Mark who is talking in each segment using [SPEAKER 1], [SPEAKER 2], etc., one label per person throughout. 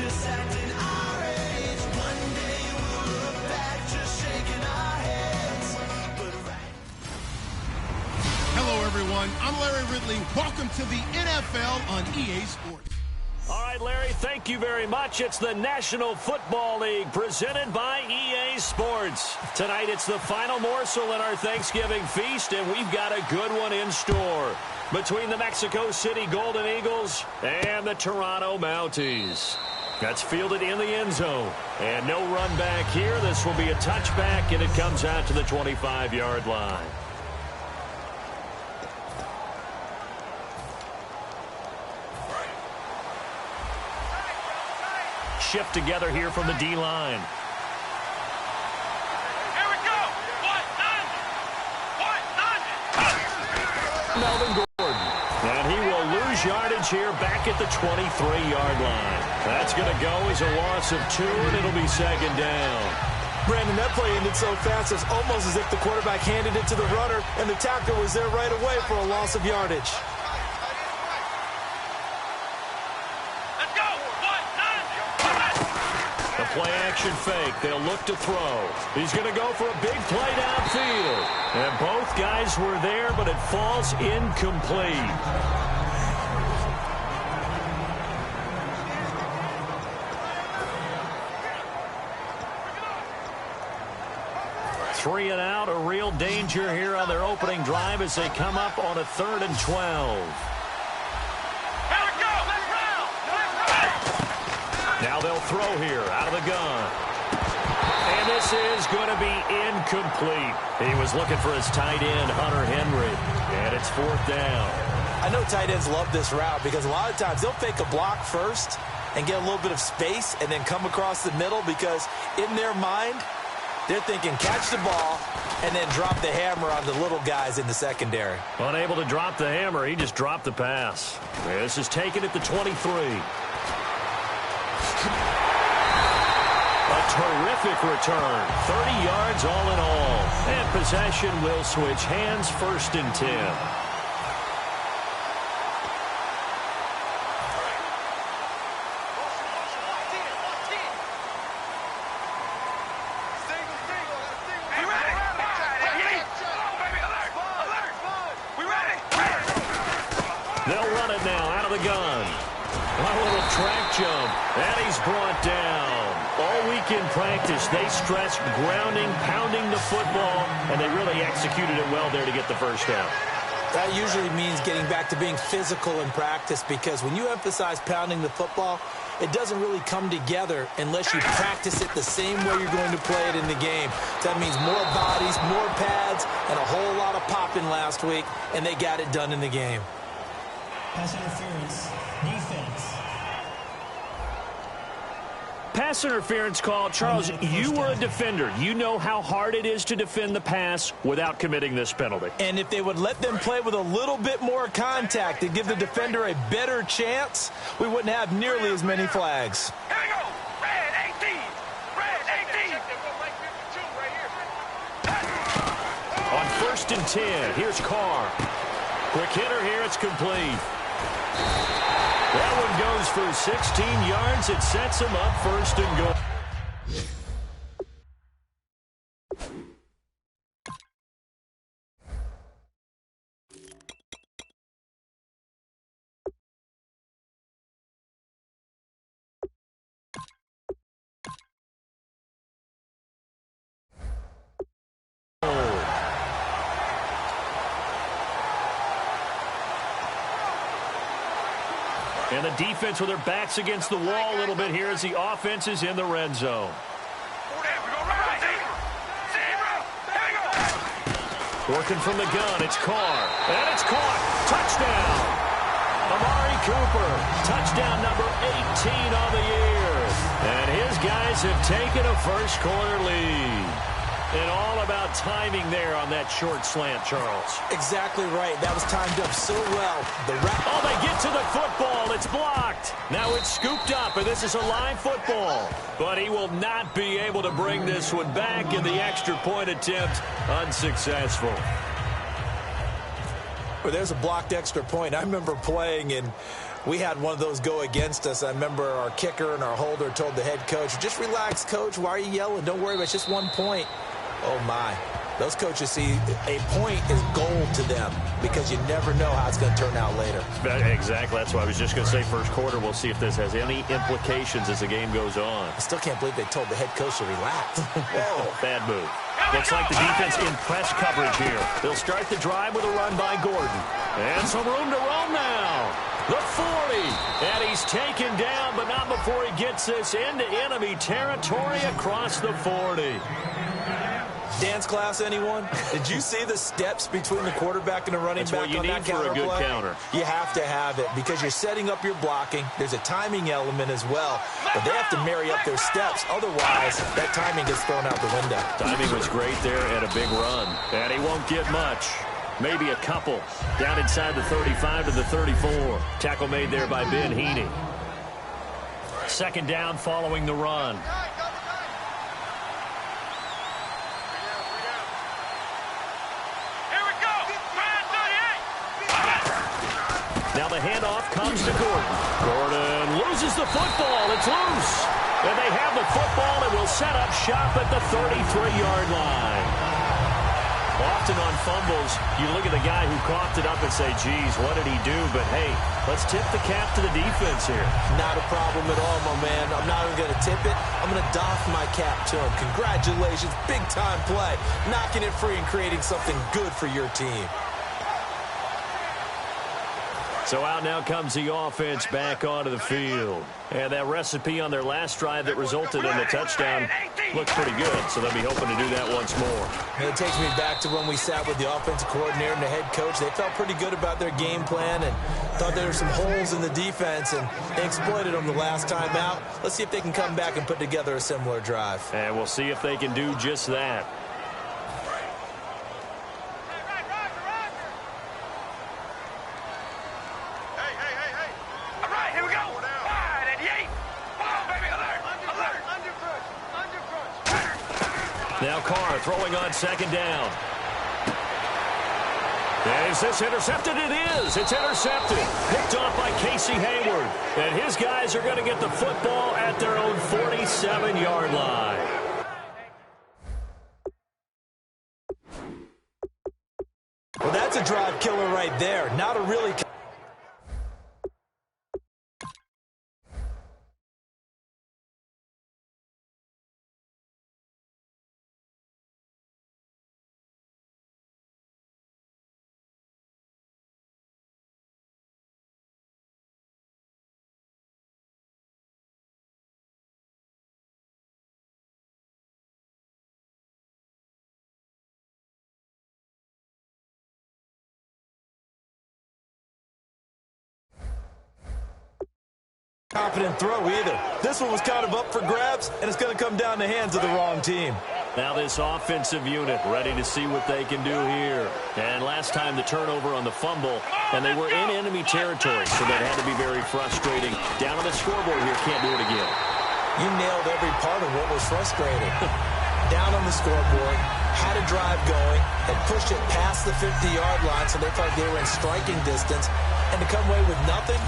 [SPEAKER 1] just acting our age. One day we'll look back just shaking our heads. But
[SPEAKER 2] Hello, everyone. I'm Larry Ridley. Welcome to the NFL on EA Sports.
[SPEAKER 3] All right, Larry, thank you very much. It's the National Football League presented by EA Sports. Tonight, it's the final morsel in our Thanksgiving feast, and we've got a good one in store between the Mexico City Golden Eagles and the Toronto Mounties. That's fielded in the end zone. And no run back here. This will be a touchback, and it comes out to the 25-yard line. Shift together here from the D-line.
[SPEAKER 4] Here we go.
[SPEAKER 3] Melvin Gordon. And he will lose yardage here back at the 23-yard line. That's going to go as a loss of 2, and it'll be second down.
[SPEAKER 5] Brandon, that play ended so fast, it's almost as if the quarterback handed it to the runner, and the tackler was there right away for a loss of yardage.
[SPEAKER 3] Play-action fake. They'll look to throw. He's going to go for a big play downfield. And both guys were there, but it falls incomplete. Three and out, a real danger here on their opening drive as they come up on a 3rd and 12. Now they'll throw here out of the gun. And this is going to be incomplete. He was looking for his tight end, Hunter Henry. And it's 4th down.
[SPEAKER 5] I know tight ends love this route because a lot of times they'll fake a block first and get a little bit of space and then come across the middle because in their mind, they're thinking catch the ball and then drop the hammer on the little guys in the secondary.
[SPEAKER 3] Unable to drop the hammer, he just dropped the pass. This is taken at the 23. A terrific return. 30 yards all in all. And possession will switch hands, 1st and 10. They'll run it now out of the gun. A little track jump. And he's brought down. All week in practice, they stressed grounding, pounding the football, and they really executed it well there to get the first down.
[SPEAKER 5] That usually means getting back to being physical in practice because when you emphasize pounding the football, it doesn't really come together unless you practice it the same way you're going to play it in the game. So that means more bodies, more pads, and a whole lot of popping last week, and they got it done in the game.
[SPEAKER 1] pass interference, defense.
[SPEAKER 3] Pass interference call. Charles, you were a defender. You know how hard it is to defend the pass without committing this penalty.
[SPEAKER 5] And if they would let them play with a little bit more contact and give the defender a better chance, we wouldn't have nearly as many flags.
[SPEAKER 4] Here we go. Red 18. Red 18.
[SPEAKER 3] On 1st and 10, here's Carr. Quick hitter here. It's complete. That one goes for 16 yards. It sets him up 1st and goal. And the defense with their backs against the wall a little bit here as the offense is in the red zone. Working from the gun, it's Carr. And it's caught. Touchdown. Amari Cooper. Touchdown number 18 on the year. And his guys have taken a first quarter lead. And all about timing there on that short slant, Charles.
[SPEAKER 5] Exactly right. That was timed up so well.
[SPEAKER 3] Oh, they get to the football. It's blocked. Now it's scooped up, and this is a live football. But he will not be able to bring this one back, and the extra point attempt unsuccessful.
[SPEAKER 5] Well, there's a blocked extra point. I remember playing, and We had one of those go against us. I remember our kicker and our holder told the head coach, just relax, coach. Why are you yelling? Don't worry about it. It's just 1 point. Oh, my. Those coaches see a point is gold to them because you never know how it's going to turn out later.
[SPEAKER 3] Exactly. That's why I was just going to say first quarter. We'll see if this has any implications as the game goes on.
[SPEAKER 5] I still can't believe they told the head coach to relax.
[SPEAKER 3] Whoa, bad move. Looks like the defense in press coverage here. They'll start the drive with a run by Gordon. And some room to roam now. The 40. And he's taken down, but not before he gets this into enemy territory across the 40.
[SPEAKER 5] Dance class, anyone? Did you see the steps between the quarterback and the running back on that counter play? That's what you need for a good counter. You have to have it because you're setting up your blocking. There's a timing element as well, but they have to marry up their steps. Otherwise, that timing gets thrown out the window.
[SPEAKER 3] Timing was great there and a big run, and he won't get much. Maybe a couple. Down inside the 35 to the 34. Tackle made there by Ben Heaney. Second down following the run. Now the handoff comes to Gordon. Gordon loses the football. It's loose. And they have the football and will set up shop at the 33-yard line. Often on fumbles, you look at the guy who coughed it up and say, geez, what did he do? But, hey, let's tip the cap to the defense here.
[SPEAKER 5] Not a problem at all, my man. I'm not even going to tip it. I'm going to doff my cap to him. Congratulations. Big-time play. Knocking it free and creating something good for your team.
[SPEAKER 3] So out now comes the offense back onto the field. And that recipe on their last drive that resulted in the touchdown looks pretty good. So they'll be hoping to do that once more.
[SPEAKER 5] It takes me back to when we sat with the offensive coordinator and the head coach. They felt pretty good about their game plan and thought there were some holes in the defense, and they exploited them the last time out. Let's see if they can come back and put together a similar drive.
[SPEAKER 3] And we'll see if they can do just that. Now Carr throwing on second down. Is this intercepted? It is. It's intercepted. Picked off by Casey Hayward. And his guys are going to get the football at their own 47-yard line.
[SPEAKER 5] Well, that's a drive killer right there. Not a really... confident throw either. This one was kind of up for grabs, and it's going to come down the hands of the wrong team.
[SPEAKER 3] Now this offensive unit ready to see what they can do here. And last time the turnover on the fumble, and they were in enemy territory, so that had to be very frustrating. Down on the scoreboard here, can't do it again.
[SPEAKER 5] You nailed every part of what was frustrating. Down on the scoreboard, had a drive going, had pushed it past the 50-yard line, so they thought they were in striking distance, and to come away with nothing,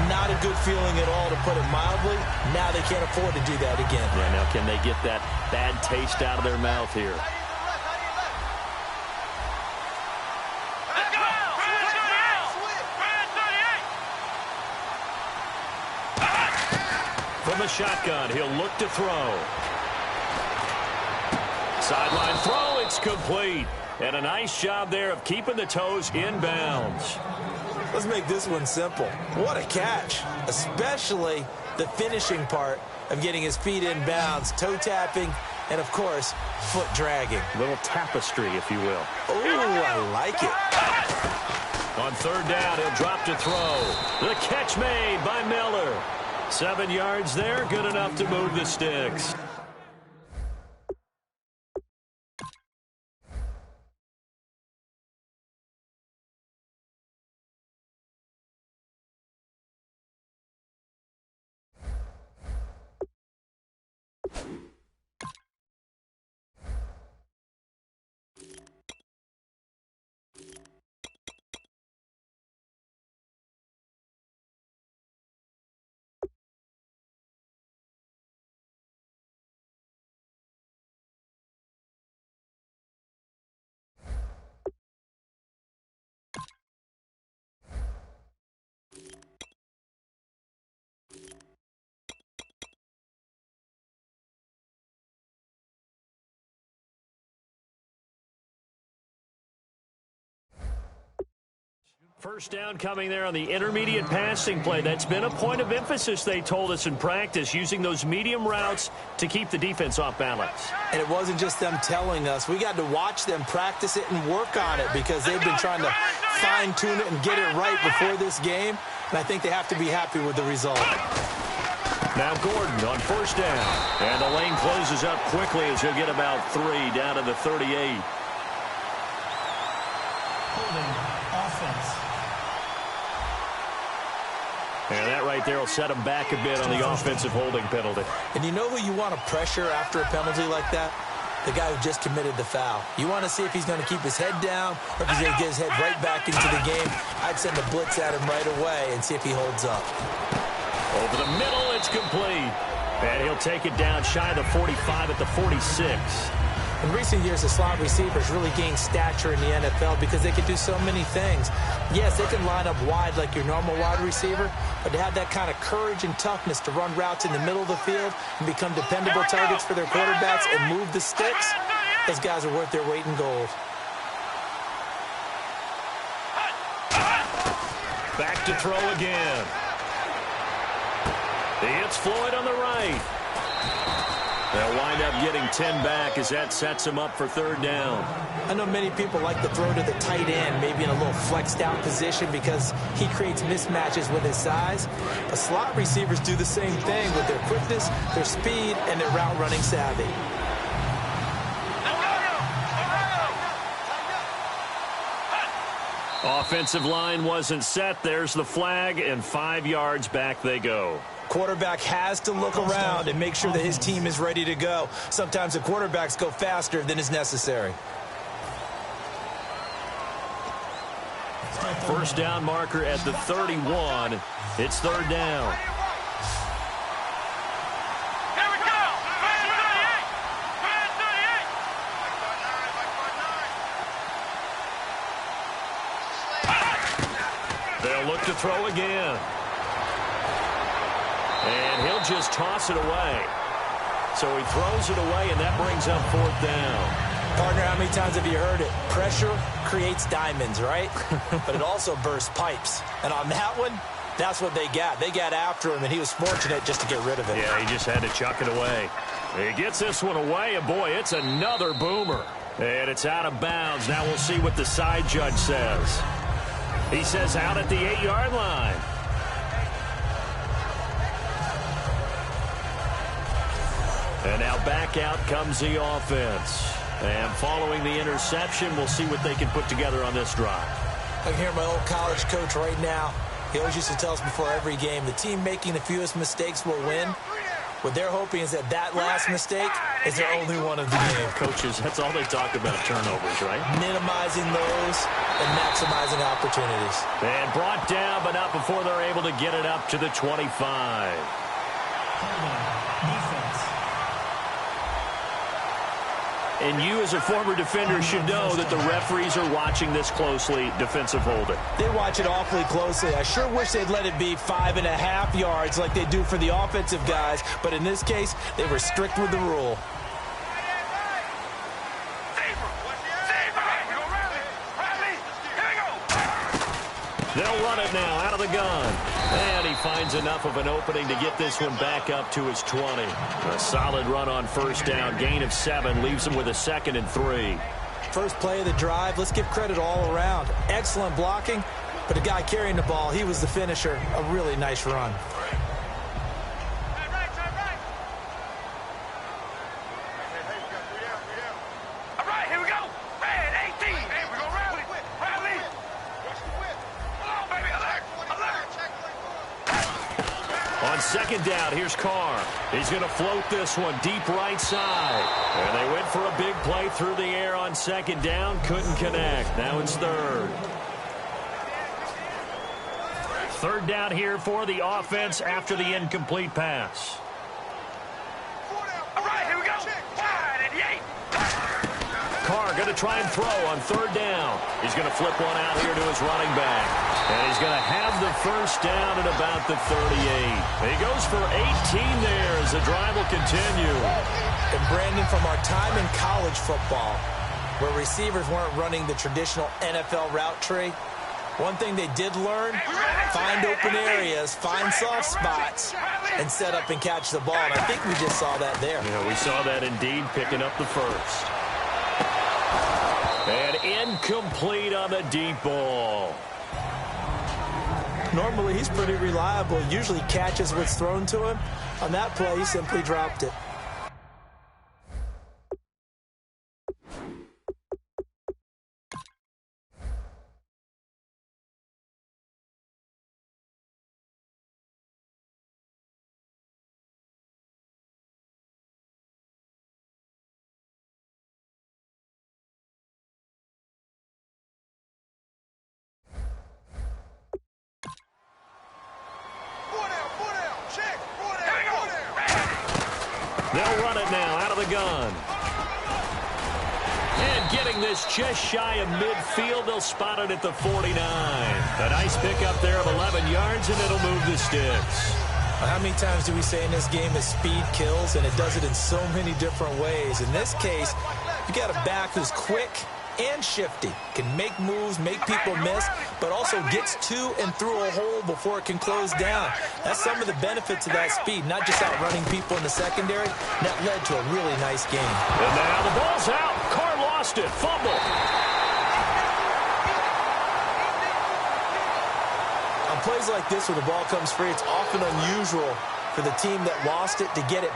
[SPEAKER 5] not a good feeling at all, to put it mildly. Now they can't afford to do that again.
[SPEAKER 3] Yeah, now can they get that bad taste out of their mouth here? From the shotgun, he'll look to throw. Sideline throw, it's complete. And a nice job there of keeping the toes in bounds.
[SPEAKER 5] Let's make this one simple. What a catch, especially the finishing part of getting his feet in bounds, toe tapping, and, of course, foot dragging.
[SPEAKER 3] A little tapestry, if you will.
[SPEAKER 5] Oh, I like it.
[SPEAKER 3] On third down, he'll drop to throw. The catch made by Miller. 7 yards there, good enough to move the sticks. First down coming there on the intermediate passing play. That's been a point of emphasis, they told us in practice, using those medium routes to keep the defense off balance.
[SPEAKER 5] And it wasn't just them telling us. We got to watch them practice it and work on it because they've been trying to fine-tune it and get it right before this game. And I think they have to be happy with the result.
[SPEAKER 3] Now Gordon on first down. And the lane closes up quickly as he'll get about 3 down to the 38.
[SPEAKER 6] Holding offense.
[SPEAKER 3] And that right there will set him back a bit on the offensive holding penalty.
[SPEAKER 5] And you know who you want to pressure after a penalty like that? The guy who just committed the foul. You want to see if he's going to keep his head down or if he's going to get his head right back into the game. I'd send a blitz at him right away and see if he holds up.
[SPEAKER 3] Over the middle, it's complete. And he'll take it down shy of the 45 at the 46.
[SPEAKER 5] In recent years, the slot receivers really gained stature in the NFL because they can do so many things. Yes, they can line up wide like your normal wide receiver, but to have that kind of courage and toughness to run routes in the middle of the field and become dependable targets for their quarterbacks and move the sticks, those guys are worth their weight in gold.
[SPEAKER 3] Back to throw again. It's Floyd on the right. They'll wind up getting 10 back as that sets him up for third down.
[SPEAKER 5] I know many people like to throw to the tight end, maybe in a little flexed out position because he creates mismatches with his size. But slot receivers do the same thing with their quickness, their speed, and their route running savvy.
[SPEAKER 3] Offensive line wasn't set. There's the flag, and 5 yards back they go.
[SPEAKER 5] Quarterback has to look around and make sure that his team is ready to go. Sometimes the quarterbacks go faster than is necessary.
[SPEAKER 3] First down marker at the 31. It's third down.
[SPEAKER 4] Here we go. Man 38.
[SPEAKER 3] They'll look to throw again. And he'll just toss it away. So he throws it away, and that brings up fourth down.
[SPEAKER 5] Partner, how many times have you heard it? Pressure creates diamonds, right? But it also bursts pipes. And on that one, that's what they got. They got after him, and he was fortunate just to get rid of it.
[SPEAKER 3] Yeah, he just had to chuck it away. He gets this one away, and boy, it's another boomer. And it's out of bounds. Now we'll see what the side judge says. He says out at the 8-yard line. And now back out comes the offense. And following the interception, we'll see what they can put together on this drive.
[SPEAKER 5] I can hear my old college coach right now. He always used to tell us before every game, the team making the fewest mistakes will win. What they're hoping is that that last mistake is their only one of the game.
[SPEAKER 3] Coaches, that's all they talk about, turnovers, right?
[SPEAKER 5] Minimizing those and maximizing opportunities.
[SPEAKER 3] And brought down, but not before they're able to get it up to the 25.
[SPEAKER 6] Defense.
[SPEAKER 3] And you, as a former defender, should know that the referees are watching this closely, defensive holding.
[SPEAKER 5] They watch it awfully closely. I sure wish they'd let it be 5.5 yards like they do for the offensive guys, but in this case, they were strict with the rule.
[SPEAKER 3] They'll run it now out of the gun. And he finds enough of an opening to get this one back up to his 20. A solid run on first down. Gain of 7 leaves him with a 2nd and 3.
[SPEAKER 5] First play of the drive, let's give credit all around. Excellent blocking, but the guy carrying the ball, he was the finisher. A really nice run.
[SPEAKER 4] All right, here we go. Red 18. Hey, we go rally. Rally. Come on, baby. Alert. Alert.
[SPEAKER 3] On second down, here's Carr. He's going to float this one deep right side. And they went for a big play through the air on second down. Couldn't connect. Now it's third. Third down here for the offense after the incomplete pass.
[SPEAKER 4] All right, here we go. Wide at the 8.
[SPEAKER 3] Carr going to try and throw on third down. He's going to flip one out here to his running back. And he's going to have the first down at about the 38. He goes for 18 there as the drive will continue.
[SPEAKER 5] And Brandon, from our time in college football, where receivers weren't running the traditional NFL route tree, One thing they did learn, find open areas, find soft spots, and set up and catch the ball. And I think we just saw that there.
[SPEAKER 3] Yeah, we saw that indeed, picking up the first. And incomplete on the deep ball.
[SPEAKER 5] Normally, he's pretty reliable. Usually catches what's thrown to him. On that play, he simply dropped it.
[SPEAKER 3] They'll run it now out of the gun. And getting this just shy of midfield, they'll spot it at the 49. A nice pickup there of 11 yards, and it'll move the sticks.
[SPEAKER 5] How many times do we say in this game that speed kills, and it does it in so many different ways? In this case, you got a back who's quick and shifty, can make moves, make people miss, but also gets to and through a hole before it can close down. That's some of the benefits of that speed, not just outrunning people in the secondary. That led to a really nice game.
[SPEAKER 3] And now the ball's out. Carr lost it. Fumble.
[SPEAKER 5] On plays like this where the ball comes free, it's often unusual for the team that lost it to get it.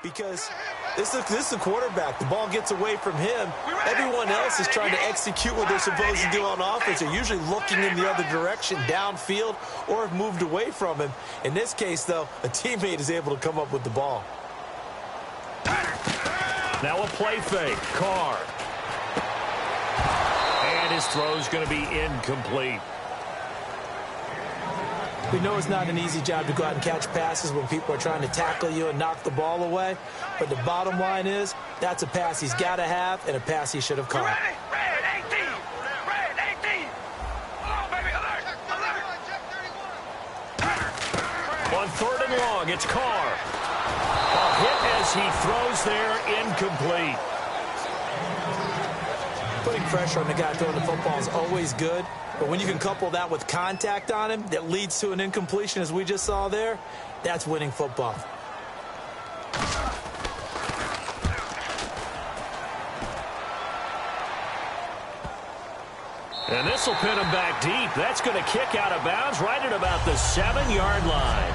[SPEAKER 5] Because this is the quarterback. The ball gets away from him. Everyone else is trying to execute what they're supposed to do on offense. They're usually looking in the other direction, downfield, or have moved away from him. In this case, though, a teammate is able to come up with the ball.
[SPEAKER 3] Now a play fake. Carr. And his throw's going to be incomplete.
[SPEAKER 5] We know it's not an easy job to go out and catch passes when people are trying to tackle you and knock the ball away. But the bottom line is, that's a pass he's got to have and a pass he should have caught.
[SPEAKER 4] Red 18. Red 18. Oh, baby, alert.
[SPEAKER 3] On 3rd and long, it's Carr. A hit as he throws there, incomplete.
[SPEAKER 5] Putting pressure on the guy throwing the football is always good. But when you can couple that with contact on him that leads to an incompletion, as we just saw there, that's winning football.
[SPEAKER 3] And this will pin him back deep. That's going to kick out of bounds right at about the 7-yard line.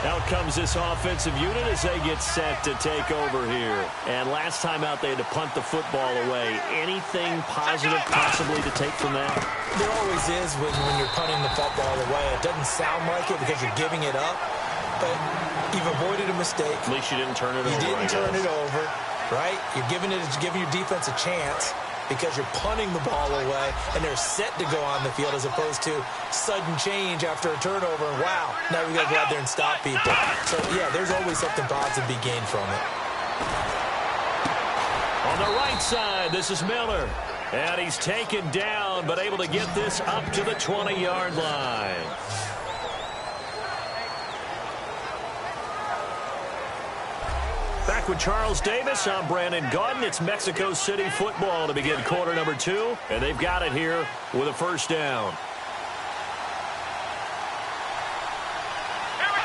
[SPEAKER 3] Out comes this offensive unit as they get set to take over here. And last time out, they had to punt the football away. Anything positive possibly to take from that?
[SPEAKER 5] There always is when you're punting the football away. It doesn't sound like it because you're giving it up, but you've avoided a mistake.
[SPEAKER 3] At least you didn't turn it over.
[SPEAKER 5] You didn't turn it over, right? You're giving your defense a chance because you're punting the ball away, and they're set to go on the field as opposed to sudden change after a turnover. And wow, now we got to go out there and stop people. So, yeah, there's always something positive to be gained from it.
[SPEAKER 3] On the right side, this is Miller. And he's taken down, but able to get this up to the 20-yard line. Back with Charles Davis, I'm Brandon Gaudin. It's Mexico City football to begin quarter number 2, and they've got it here with a first down.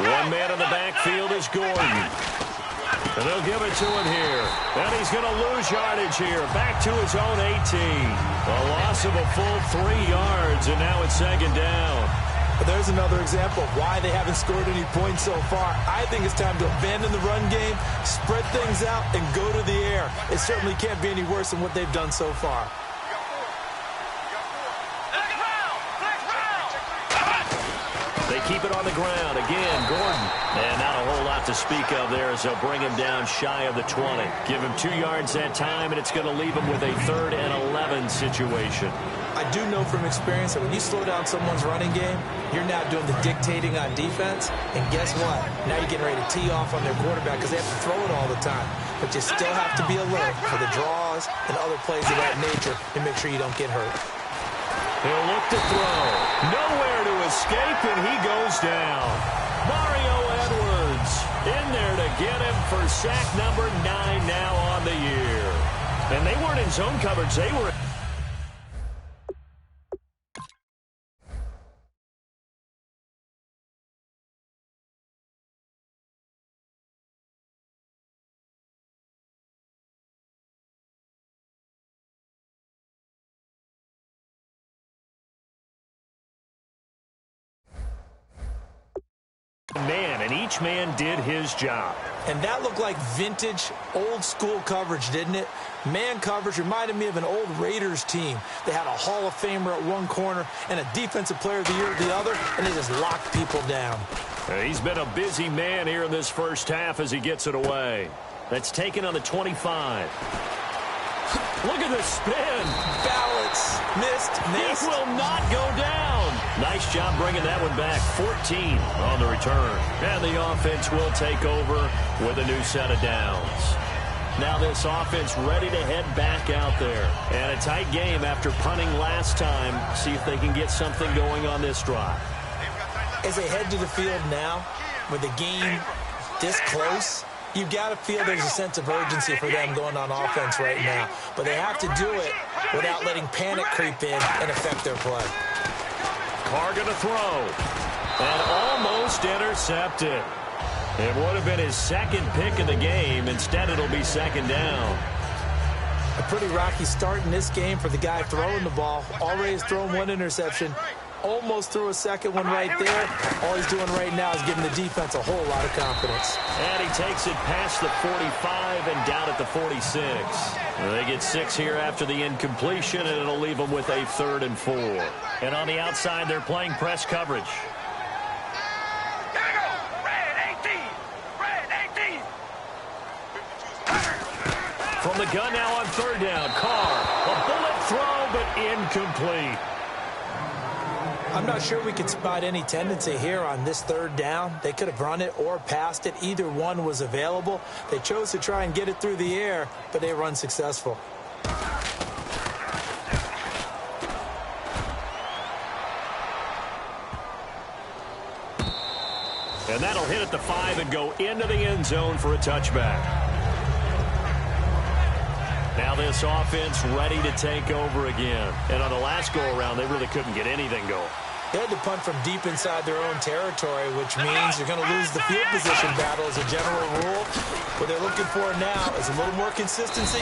[SPEAKER 3] One man in the backfield is Gordon. And they'll give it to him here. And he's going to lose yardage here. Back to his own 18. A loss of a full 3 yards, and now it's second down.
[SPEAKER 5] But there's another example of why they haven't scored any points so far. I think it's time to abandon the run game, spread things out, and go to the air. It certainly can't be any worse than what they've done so far.
[SPEAKER 3] They keep it on the ground. Again, Gordon. And not a whole lot to speak of there as they'll bring him down shy of the 20. Give him 2 yards that time, and it's going to leave him with a 3rd and 11 situation.
[SPEAKER 5] I do know from experience that when you slow down someone's running game, you're now doing the dictating on defense. And guess what? Now you're getting ready to tee off on their quarterback because they have to throw it all the time. But you still have to be alert for the draws and other plays of that nature and make sure you don't get hurt.
[SPEAKER 3] He'll look to throw. Nowhere to escape, and he goes down. Mario Edwards in there to get him for sack number 9 now on the year. And they weren't in zone coverage. They were... Man, and each man did his job.
[SPEAKER 5] And that looked like vintage, old-school coverage, didn't it? Man coverage reminded me of an old Raiders team. They had a Hall of Famer at one corner and a Defensive Player of the Year at the other, and they just locked people down.
[SPEAKER 3] He's been a busy man here in this first half as he gets it away. That's taken on the 25. Look at the spin.
[SPEAKER 5] Balance. Missed.
[SPEAKER 3] It will not go down. Nice job bringing that one back. 14 on the return. And the offense will take over with a new set of downs. Now this offense ready to head back out there. And a tight game after punting last time. See if they can get something going on this drive.
[SPEAKER 5] As they head to the field now, with the game this close, you've got to feel there's a sense of urgency for them going on offense right now. But they have to do it without letting panic creep in and affect their play.
[SPEAKER 3] Carr going to throw. And almost intercepted. It would have been his 2nd pick of the game. Instead, it'll be 2nd down.
[SPEAKER 5] A pretty rocky start in this game for the guy throwing the ball. Already has thrown 1 interception. Almost threw a 2nd one right there. All he's doing right now is giving the defense a whole lot of confidence.
[SPEAKER 3] And he takes it past the 45 and down at the 46. They get 6 here after the incompletion, and it'll leave them with a 3rd and 4. And on the outside, they're playing press coverage.
[SPEAKER 4] Here we go. Red 18. Red 18.
[SPEAKER 3] From the gun now on 3rd down. Carr, a bullet throw, but incomplete.
[SPEAKER 5] I'm not sure we could spot any tendency here on this 3rd down. They could have run it or passed it. Either one was available. They chose to try and get it through the air, but they were unsuccessful.
[SPEAKER 3] And that'll hit at the 5 and go into the end zone for a touchback. Now this offense ready to take over again. And on the last go-around, they really couldn't get anything going.
[SPEAKER 5] They had to punt from deep inside their own territory, which means you're going to lose the field position battle as a general rule. What they're looking for now is a little more consistency,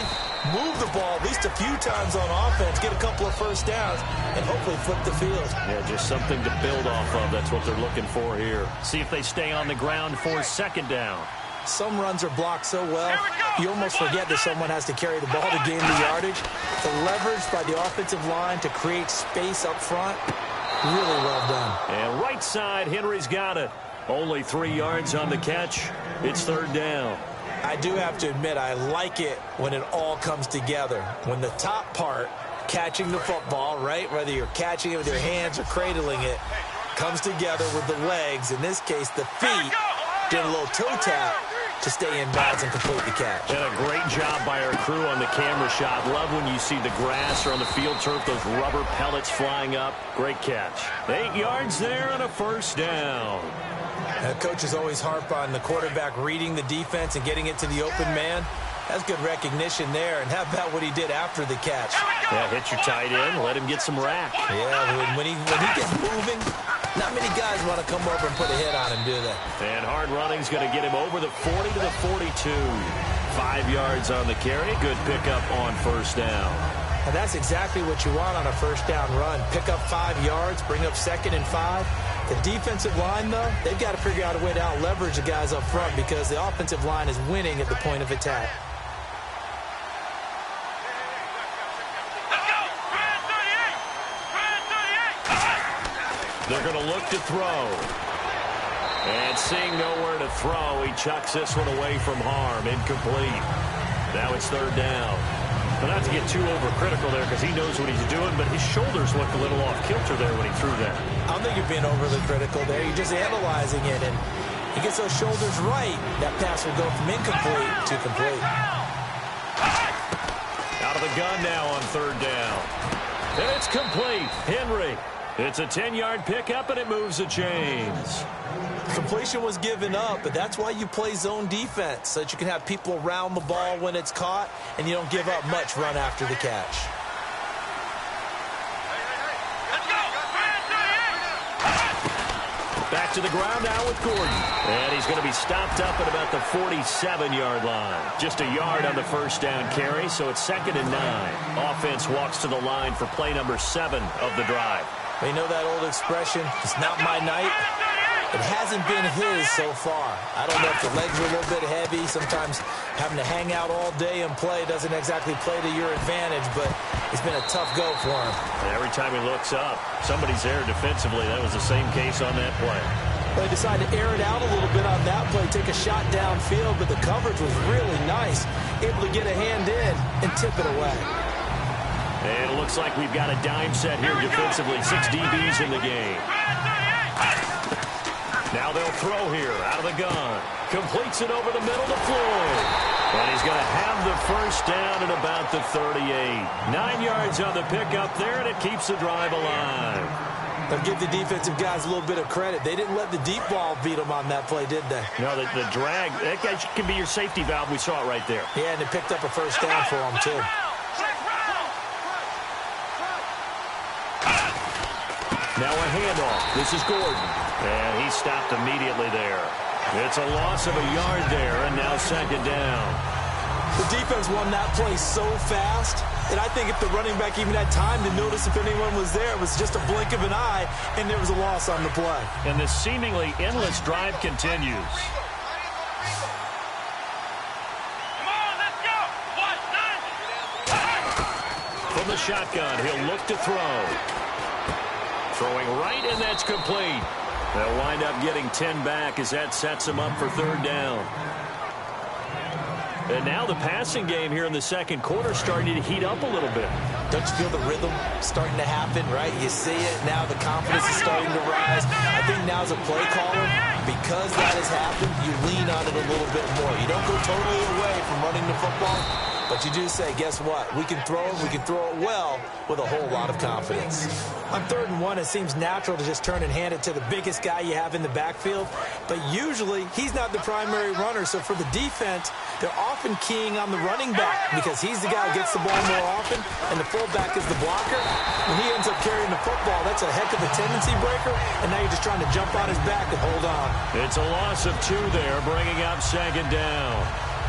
[SPEAKER 5] move the ball at least a few times on offense, get a couple of first downs, and hopefully flip the field.
[SPEAKER 3] Yeah, just something to build off of. That's what they're looking for here. See if they stay on the ground for 2nd down.
[SPEAKER 5] Some runs are blocked so well, you almost forget that someone has to carry the ball to gain the yardage. The leverage by the offensive line to create space up front, really well done.
[SPEAKER 3] And right side, Henry's got it. Only 3 yards on the catch. It's 3rd down.
[SPEAKER 5] I do have to admit, I like it when it all comes together. When the top part, catching the football, right, whether you're catching it with your hands or cradling it, comes together with the legs, in this case the feet, doing a little toe tap to stay in bounds and complete the catch.
[SPEAKER 3] And a great job by our crew on the camera shot. Love when you see the grass or on the field turf, those rubber pellets flying up. Great catch. 8 yards there and a 1st down.
[SPEAKER 5] Coaches always harp on the quarterback reading the defense and getting it to the open man. That's good recognition there. And how about what he did after the catch?
[SPEAKER 3] Yeah, hit your tight end, let him get some rack.
[SPEAKER 5] Yeah, when he gets moving, not many guys want to come over and put a hit on him, do they?
[SPEAKER 3] And hard running's going to get him over the 40 to the 42. 5 yards on the carry. Good pickup on 1st down.
[SPEAKER 5] And that's exactly what you want on a 1st down run. Pick up 5 yards, bring up 2nd and 5. The defensive line, though, they've got to figure out a way to out-leverage the guys up front because the offensive line is winning at the point of attack.
[SPEAKER 3] They're going to look to throw. And seeing nowhere to throw, he chucks this one away from harm. Incomplete. Now it's third down. But not to get too overcritical there because he knows what he's doing, but his shoulders look a little off kilter there when he threw that.
[SPEAKER 5] I don't think you're being overly critical there. You're just analyzing it, and he gets those shoulders right. That pass will go from incomplete to complete.
[SPEAKER 3] Out of the gun now on third down. And it's complete. Henry. It's a 10-yard pickup, and it moves the chains.
[SPEAKER 5] Completion was given up, but that's why you play zone defense, so that you can have people around the ball when it's caught, and you don't give up much run after the catch.
[SPEAKER 3] Back to the ground now with Gordon. And he's going to be stopped up at about the 47-yard line. Just a yard on the first down carry, so it's 2nd and 9. Offense walks to the line for play number 7 of the drive.
[SPEAKER 5] You know that old expression, it's not my night? It hasn't been his so far. I don't know if the legs are a little bit heavy. Sometimes having to hang out all day and play doesn't exactly play to your advantage, but it's been a tough go for him.
[SPEAKER 3] And every time he looks up, somebody's there defensively. That was the same case on that play.
[SPEAKER 5] They decided to air it out a little bit on that play, take a shot downfield, but the coverage was really nice. Able to get a hand in and tip it away.
[SPEAKER 3] And it looks like we've got a dime set here defensively. 6 DBs in the game. Now they'll throw here out of the gun. Completes it over the middle to Floyd. And he's going to have the first down at about the 38. 9 yards on the pickup there, and it keeps the drive alive.
[SPEAKER 5] They'll give the defensive guys a little bit of credit. They didn't let the deep ball beat them on that play, did they?
[SPEAKER 3] No, the drag, that guy can be your safety valve. We saw it right there.
[SPEAKER 5] Yeah, and they picked up a first down for them, too.
[SPEAKER 3] Now a handoff. This is Gordon. And he stopped immediately there. It's a loss of a yard there, and now 2nd down.
[SPEAKER 5] The defense won that play so fast, and I think if the running back even had time to notice if anyone was there, it was just a blink of an eye, and there was a loss on the play.
[SPEAKER 3] And this seemingly endless drive continues. From the shotgun, he'll look to throw. Throwing right, and that's complete. They'll wind up getting 10 back as that sets them up for third down. And now the passing game here in the second quarter starting to heat up a little bit.
[SPEAKER 5] Don't you feel the rhythm starting to happen, right? You see it. Now the confidence is starting to rise. I think now as a play caller, because that has happened, you lean on it a little bit more. You don't go totally away from running the football, but you do say, guess what? We can throw it well with a whole lot of confidence. On 3rd and 1, it seems natural to just turn and hand it to the biggest guy you have in the backfield, but usually he's not the primary runner, so for the defense, they're often keying on the running back because he's the guy who gets the ball more often, and the fullback is the blocker. When he ends up carrying the football, that's a heck of a tendency breaker, and now you're just trying to jump on his back and hold on.
[SPEAKER 3] It's a loss of 2 there, bringing up 2nd down.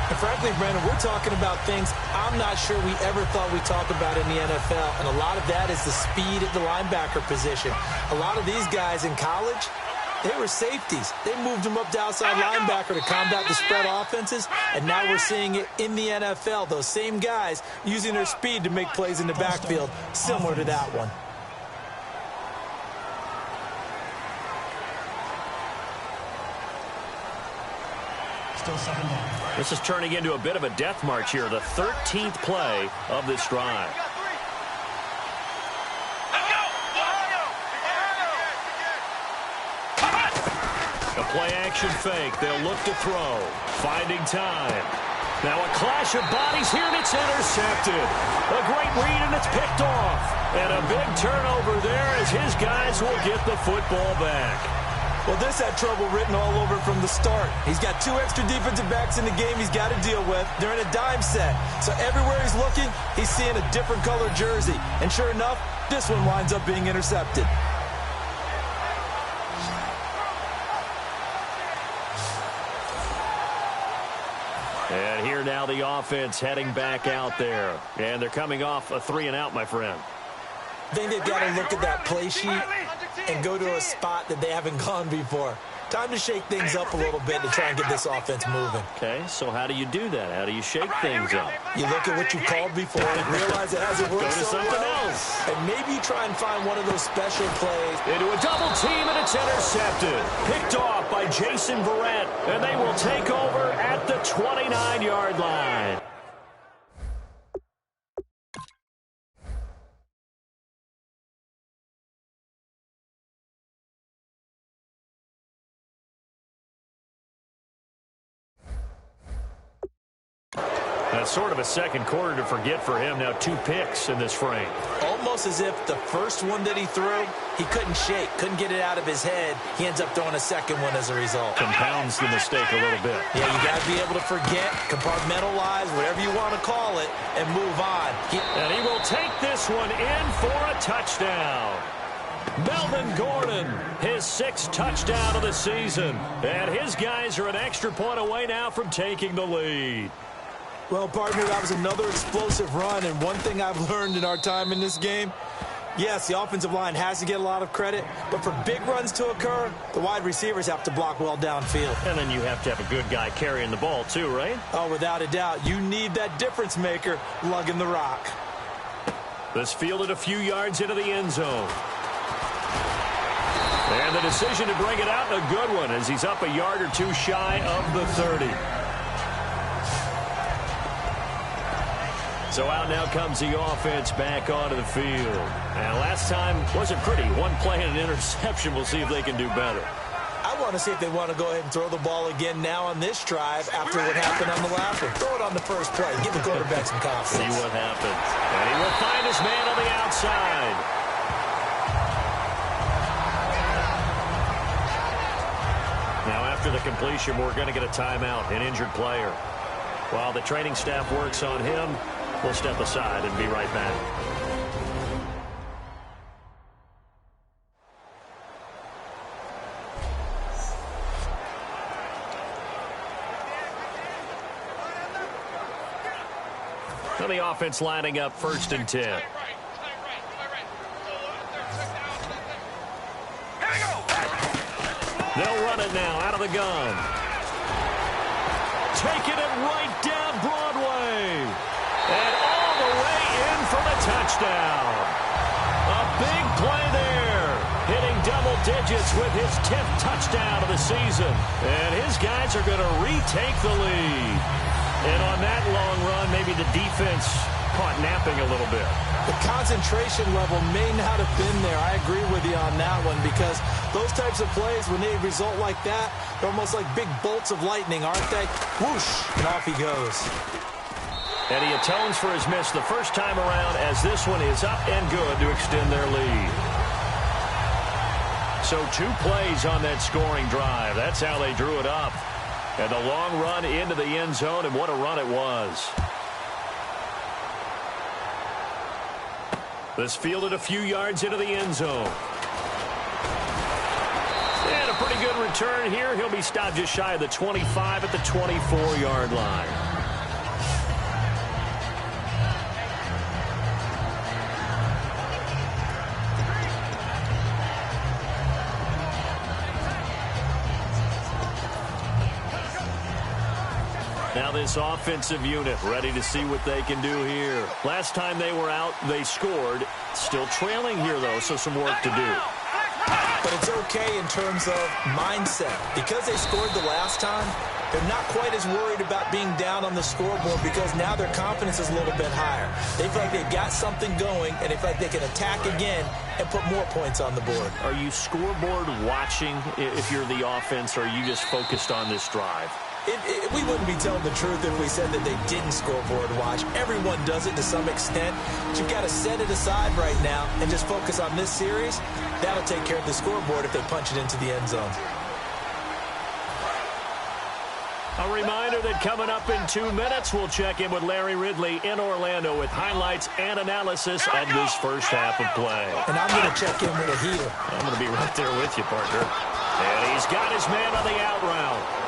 [SPEAKER 5] And frankly, Brandon, we're talking about things I'm not sure we ever thought we'd talk about in the NFL, and a lot of that is the speed at the linebacker position. A lot of these guys in college, they were safeties. They moved them up to outside linebacker to combat the spread offenses, and now we're seeing it in the NFL. Those same guys using their speed to make plays in the backfield, similar to that one.
[SPEAKER 6] Still 2nd down.
[SPEAKER 3] This is turning into a bit of a death march here, the 13th play of this drive. A play-action fake. They'll look to throw. Finding time. Now a clash of bodies here, and it's intercepted. A great read, and it's picked off. And a big turnover there as his guys will get the football back.
[SPEAKER 5] Well, this had trouble written all over from the start. He's got 2 extra defensive backs in the game he's got to deal with. They're in a dime set. So everywhere he's looking, he's seeing a different color jersey. And sure enough, this one winds up being intercepted.
[SPEAKER 3] And here now the offense heading back out there. And they're coming off a 3-and-out, my friend.
[SPEAKER 5] I think they've got to look at that play sheet and go to a spot that they haven't gone before. Time to shake things up a little bit to try and get this offense moving.
[SPEAKER 3] Okay, so how do you do that? How do you shake things up?
[SPEAKER 5] You look at what you called before and realize it hasn't worked
[SPEAKER 3] Go to
[SPEAKER 5] so
[SPEAKER 3] something
[SPEAKER 5] well.
[SPEAKER 3] else.
[SPEAKER 5] And maybe you try and find one of those special plays.
[SPEAKER 3] Into a double team, and it's intercepted. Picked off by Jason Verrett, and they will take over at the 29-yard line. That's sort of a second quarter to forget for him. Now 2 picks in this frame.
[SPEAKER 5] Almost as if the first one that he threw, he couldn't shake, couldn't get it out of his head. He ends up throwing a second one as a result.
[SPEAKER 3] Compounds the mistake a little bit.
[SPEAKER 5] Yeah, you got to be able to forget, compartmentalize, whatever you want to call it, and move on.
[SPEAKER 3] And he will take this one in for a touchdown. Melvin Gordon, his 6th touchdown of the season. And his guys are an extra point away now from taking the lead.
[SPEAKER 5] Well, partner, that was another explosive run, and one thing I've learned in our time in this game, yes, the offensive line has to get a lot of credit, but for big runs to occur, the wide receivers have to block well downfield.
[SPEAKER 3] And then you have to have a good guy carrying the ball too, right?
[SPEAKER 5] Oh, without a doubt. You need that difference maker lugging the rock.
[SPEAKER 3] This fielded a few yards into the end zone. And the decision to bring it out, a good one, as he's up a yard or 2 shy of the 30. So out now comes the offense back onto the field. And last time wasn't pretty. 1 play and an interception. We'll see if they can do better.
[SPEAKER 5] I want to see if they want to go ahead and throw the ball again now on this drive after what happened on the last one. Throw it on the first play. Give the quarterback some confidence.
[SPEAKER 3] See what happens. And he will find his man on the outside. Now after the completion, we're going to get a timeout, an injured player. While the training staff works on him, we'll step aside and be right back. So the offense lining up 1st and 10. They'll run it now out of the gun. Taking it right down Broadway. And all the way in for the touchdown. A big play there. Hitting double digits with his 10th touchdown of the season. And his guys are going to retake the lead. And on that long run, maybe the defense caught napping a little bit.
[SPEAKER 5] The concentration level may not have been there. I agree with you on that one, because those types of plays, when they result like that, they're almost like big bolts of lightning, aren't they? Whoosh, and off he goes.
[SPEAKER 3] And he atones for his miss the first time around, as this one is up and good to extend their lead. So 2 plays on that scoring drive. That's how they drew it up. And the long run into the end zone, and what a run it was. This fielded a few yards into the end zone. And a pretty good return here. He'll be stopped just shy of the 25 at the 24-yard line. Now this offensive unit ready to see what they can do here. Last time they were out, they scored. Still trailing here, though, so some work to do.
[SPEAKER 5] But it's okay in terms of mindset. Because they scored the last time, they're not quite as worried about being down on the scoreboard, because now their confidence is a little bit higher. They feel like they've got something going, and they feel like they can attack again and put more points on the board.
[SPEAKER 3] Are you scoreboard watching if you're the offense, or are you just focused on this drive?
[SPEAKER 5] We wouldn't be telling the truth if we said that they didn't scoreboard watch. Everyone does it to some extent. But you've got to set it aside right now and just focus on this series. That'll take care of the scoreboard if they punch it into the end zone.
[SPEAKER 3] A reminder that coming up in 2 minutes, we'll check in with Larry Ridley in Orlando with highlights and analysis of this first half of play.
[SPEAKER 5] And I'm going to check in with a heater.
[SPEAKER 3] I'm going to be right there with you, partner. And he's got his man on the out route.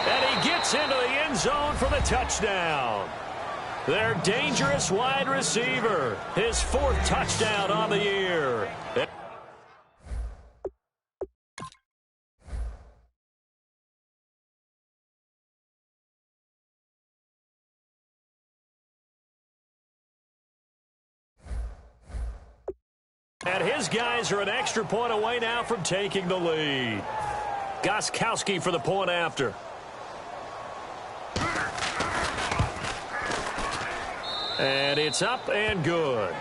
[SPEAKER 3] And he gets into the end zone for the touchdown. Their dangerous wide receiver. His 4th touchdown on the year. And his guys are an extra point away now from taking the lead. Gostkowski for the point after. And it's up and good.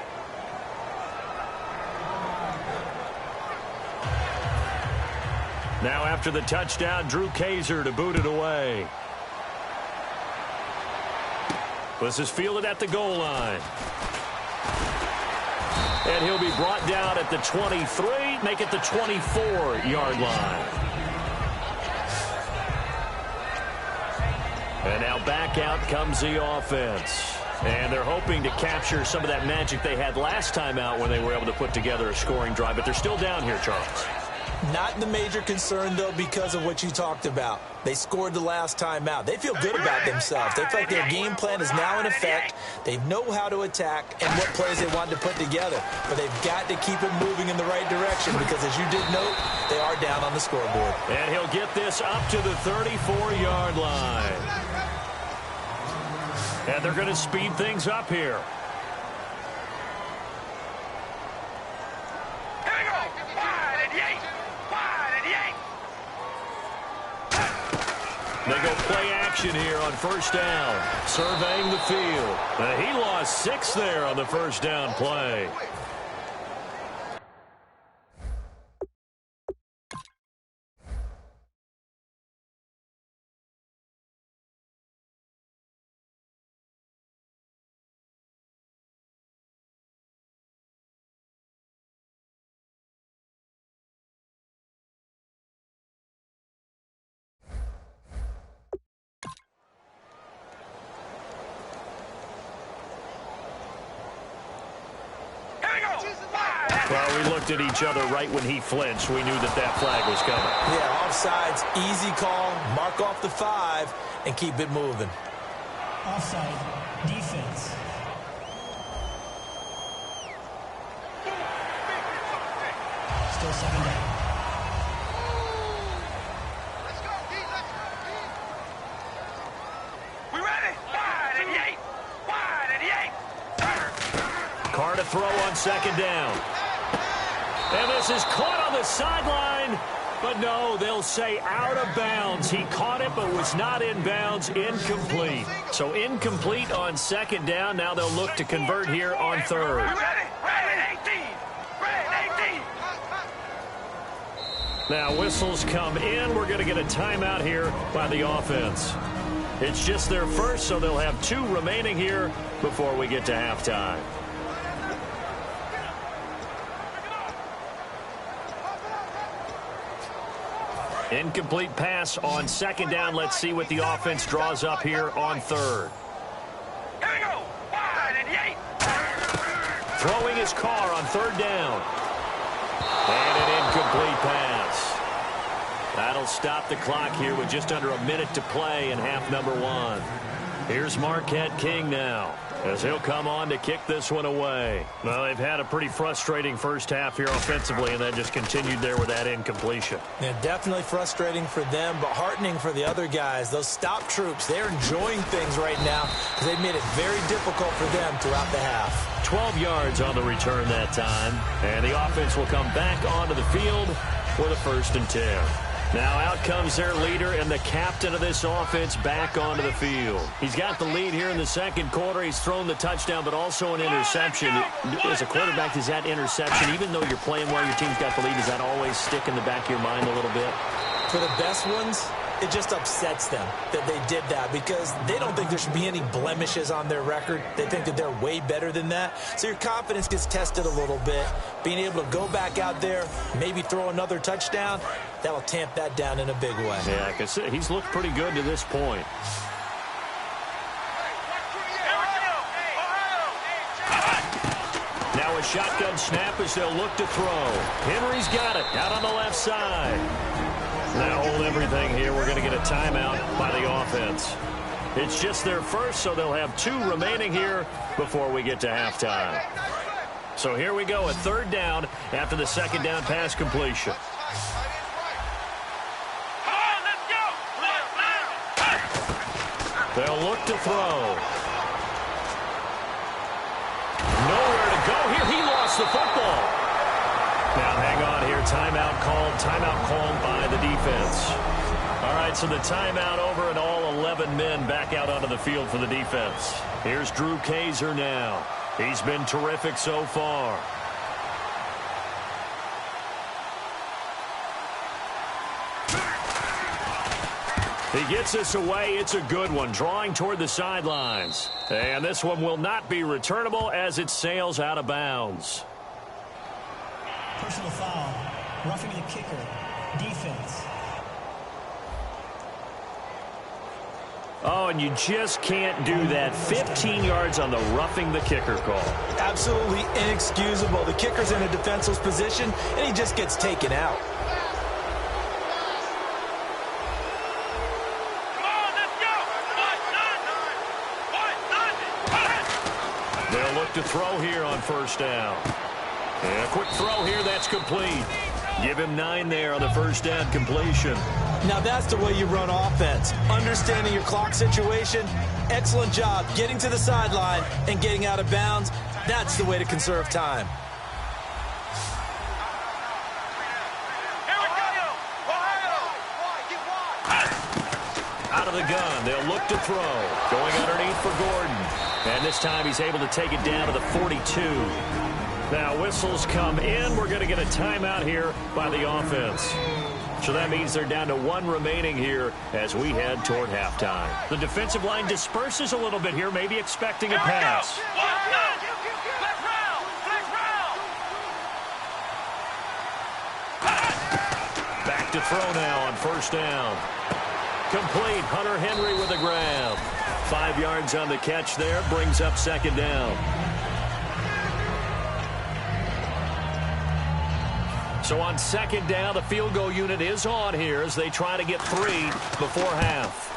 [SPEAKER 3] Now after the touchdown, Drew Kaiser to boot it away. This is fielded at the goal line. And he'll be brought down at the 23, make it the 24-yard line. And now back out comes the offense. And they're hoping to capture some of that magic they had last time out when they were able to put together a scoring drive. But they're still down here, Charles.
[SPEAKER 5] Not the major concern, though, because of what you talked about. They scored the last time out. They feel good about themselves. They feel like their game plan is now in effect. They know how to attack and what plays they want to put together. But they've got to keep it moving in the right direction because, as you did note, they are down on the scoreboard.
[SPEAKER 3] And he'll get this up to the 34-yard line. And they're going to speed things up here.
[SPEAKER 4] Here we go. Wide and yank. Wide and yank.
[SPEAKER 3] They go play action here on first down. Surveying the field. He lost 6 there on the first down play. Well, we looked at each other right when he flinched. We knew that that flag was coming.
[SPEAKER 5] Yeah, offsides, easy call, mark off the 5, and keep it moving.
[SPEAKER 6] Offside. Defense. Still 7 down.
[SPEAKER 4] Let's go, D. Let's go, D. We ready? Wide and yank. Wide and yank.
[SPEAKER 3] Carr to throw on second down. And this is caught on the sideline. But no, they'll say out of bounds. He caught it but was not in bounds. Incomplete. So incomplete on second down. Now they'll look to convert here on third.
[SPEAKER 4] We ready? Red 18. Red 18.
[SPEAKER 3] Now whistles come in. We're going to get a timeout here by the offense. It's just their first, so they'll have 2 remaining here before we get to halftime. Incomplete pass on second down. Let's see what the offense draws up here on third.
[SPEAKER 4] Here we go. Wide and yank.
[SPEAKER 3] Throwing his Carr on third down. And an incomplete pass. That'll stop the clock here with just under a minute to play in half number 1. Here's Marquette King now, as he'll come on to kick this one away. Well, they've had a pretty frustrating first half here offensively, and then just continued there with that incompletion.
[SPEAKER 5] Yeah, definitely frustrating for them, but heartening for the other guys. Those stop troops, they're enjoying things right now because they've made it very difficult for them throughout the half.
[SPEAKER 3] 12 yards on the return that time, and the offense will come back onto the field for the 1st and 10. Now out comes their leader and the captain of this offense back onto the field. He's got the lead here in the second quarter. He's thrown the touchdown, but also an interception. As a quarterback, is that interception, even though you're playing well, your team's got the lead, does that always stick in the back of your mind a little bit?
[SPEAKER 5] For the best ones, it just upsets them that they did that because they don't think there should be any blemishes on their record. They think that they're way better than that. So your confidence gets tested a little bit. Being able to go back out there, maybe throw another touchdown, that'll tamp that down in a big way.
[SPEAKER 3] Yeah, I can see he's looked pretty good to this point. Now a shotgun snap as they'll look to throw. Henry's got it out on the left side. Now hold everything here. We're going to get a timeout by the offense. It's just their first, so they'll have 2 remaining here before we get to halftime. So here we go, a third down after the second down pass completion. They'll look to throw. Nowhere to go here. He lost the football. Now hang on here. Timeout called by the defense. All right, so the timeout over and all 11 men back out onto the field for the defense. Here's Drew Kaiser now. He's been terrific so far. He gets this away. It's a good one, drawing toward the sidelines. And this one will not be returnable as it sails out of bounds.
[SPEAKER 6] Personal foul. Roughing the kicker. Defense.
[SPEAKER 3] Oh, and you just can't do that. 15 yards on the roughing the kicker call.
[SPEAKER 5] Absolutely inexcusable. The kicker's in a defenseless position, and he just gets taken out.
[SPEAKER 3] They'll look to throw here on first down. And a quick throw here, that's complete. Give him 9 there on the first down completion.
[SPEAKER 5] Now that's the way you run offense. Understanding your clock situation. Excellent job getting to the sideline and getting out of bounds. That's the way to conserve time.
[SPEAKER 3] Out of the gun, they'll look to throw. Going underneath for Gordon. And this time he's able to take it down to the 42. Now whistles come in. We're going to get a timeout here by the offense. So that means they're down to 1 remaining here as we head toward halftime. The defensive line disperses a little bit here, maybe expecting a pass. Back to throw now on first down. Complete. Hunter Henry with a grab. 5 yards on the catch there. Brings up second down. So on second down, the field goal unit is on here as they try to get 3 before half.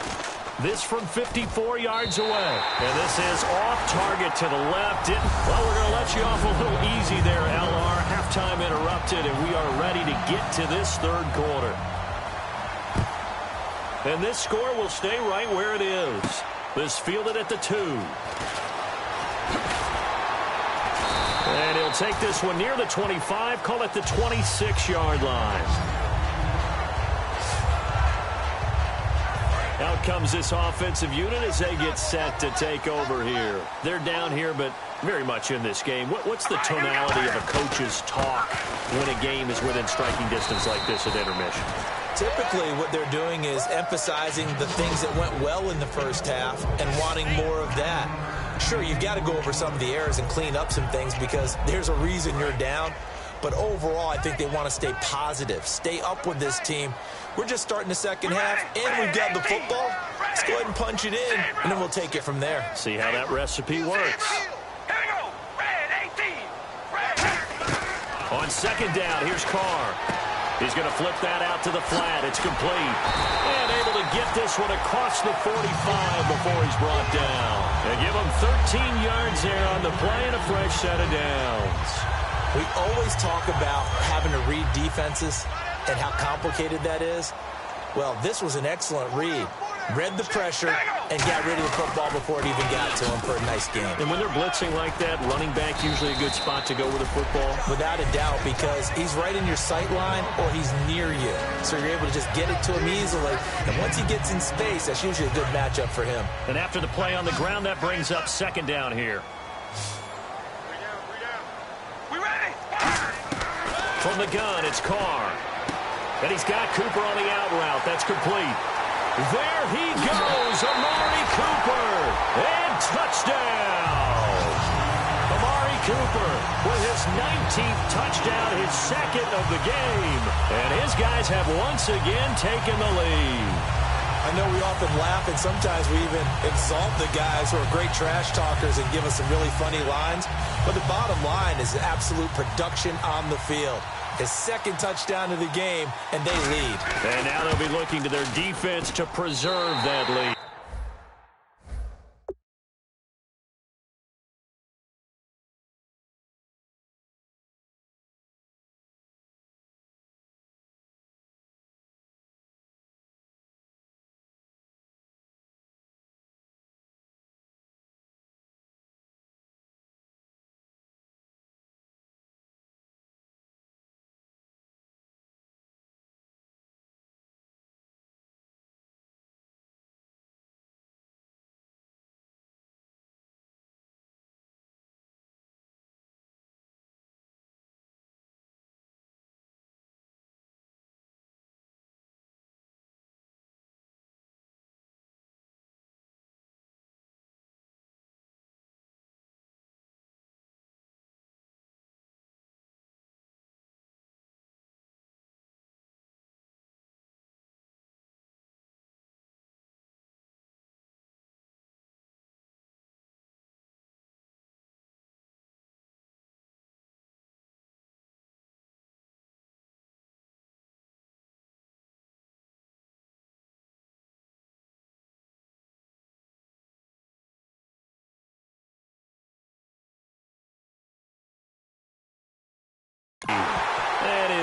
[SPEAKER 3] This from 54 yards away. And this is off target to the left. Well, we're going to let you off a little easy there, LR. Halftime interrupted, and we are ready to get to this third quarter. And this score will stay right where it is. This fielded at the 2. And he'll take this one near the 25, call it the 26-yard line. Out comes this offensive unit as they get set to take over here. They're down here, but very much in this game. What's the tonality of a coach's talk when a game is within striking distance like this at intermission?
[SPEAKER 5] Typically, what they're doing is emphasizing the things that went well in the first half and wanting more of that. Sure, you've got to go over some of the errors and clean up some things because there's a reason you're down. But overall, I think they want to stay positive, stay up with this team. We're just starting the second half, and we've got the football. Let's go ahead and punch it in, and then we'll take it from there.
[SPEAKER 3] See how that recipe works. On second down, here's Carr. He's going to flip that out to the flat. It's complete. And able to get this one across the 45 before he's brought down. And give him 13 yards there on the play and a fresh set of downs.
[SPEAKER 5] We always talk about having to read defenses and how complicated that is. Well, this was an excellent read. Read the pressure and got rid of the football before it even got to him for a nice game.
[SPEAKER 3] And when they're blitzing like that, running back usually a good spot to go with the football?
[SPEAKER 5] Without a doubt, because he's right in your sight line or he's near you. So you're able to just get it to him easily. And once he gets in space, that's usually a good matchup for him.
[SPEAKER 3] And after the play on the ground, that brings up second down here.
[SPEAKER 4] We ready?
[SPEAKER 3] From the gun, it's Carr. And he's got Cooper on the out route. That's complete. There he goes, Amari Cooper. And touchdown. Amari Cooper with his 19th touchdown, his second of the game. And his guys have once again taken the lead.
[SPEAKER 5] I know we often laugh, and sometimes we even exalt the guys who are great trash talkers and give us some really funny lines. But the bottom line is absolute production on the field. His second touchdown of the game, and they lead.
[SPEAKER 3] And now they'll be looking to their defense to preserve that lead.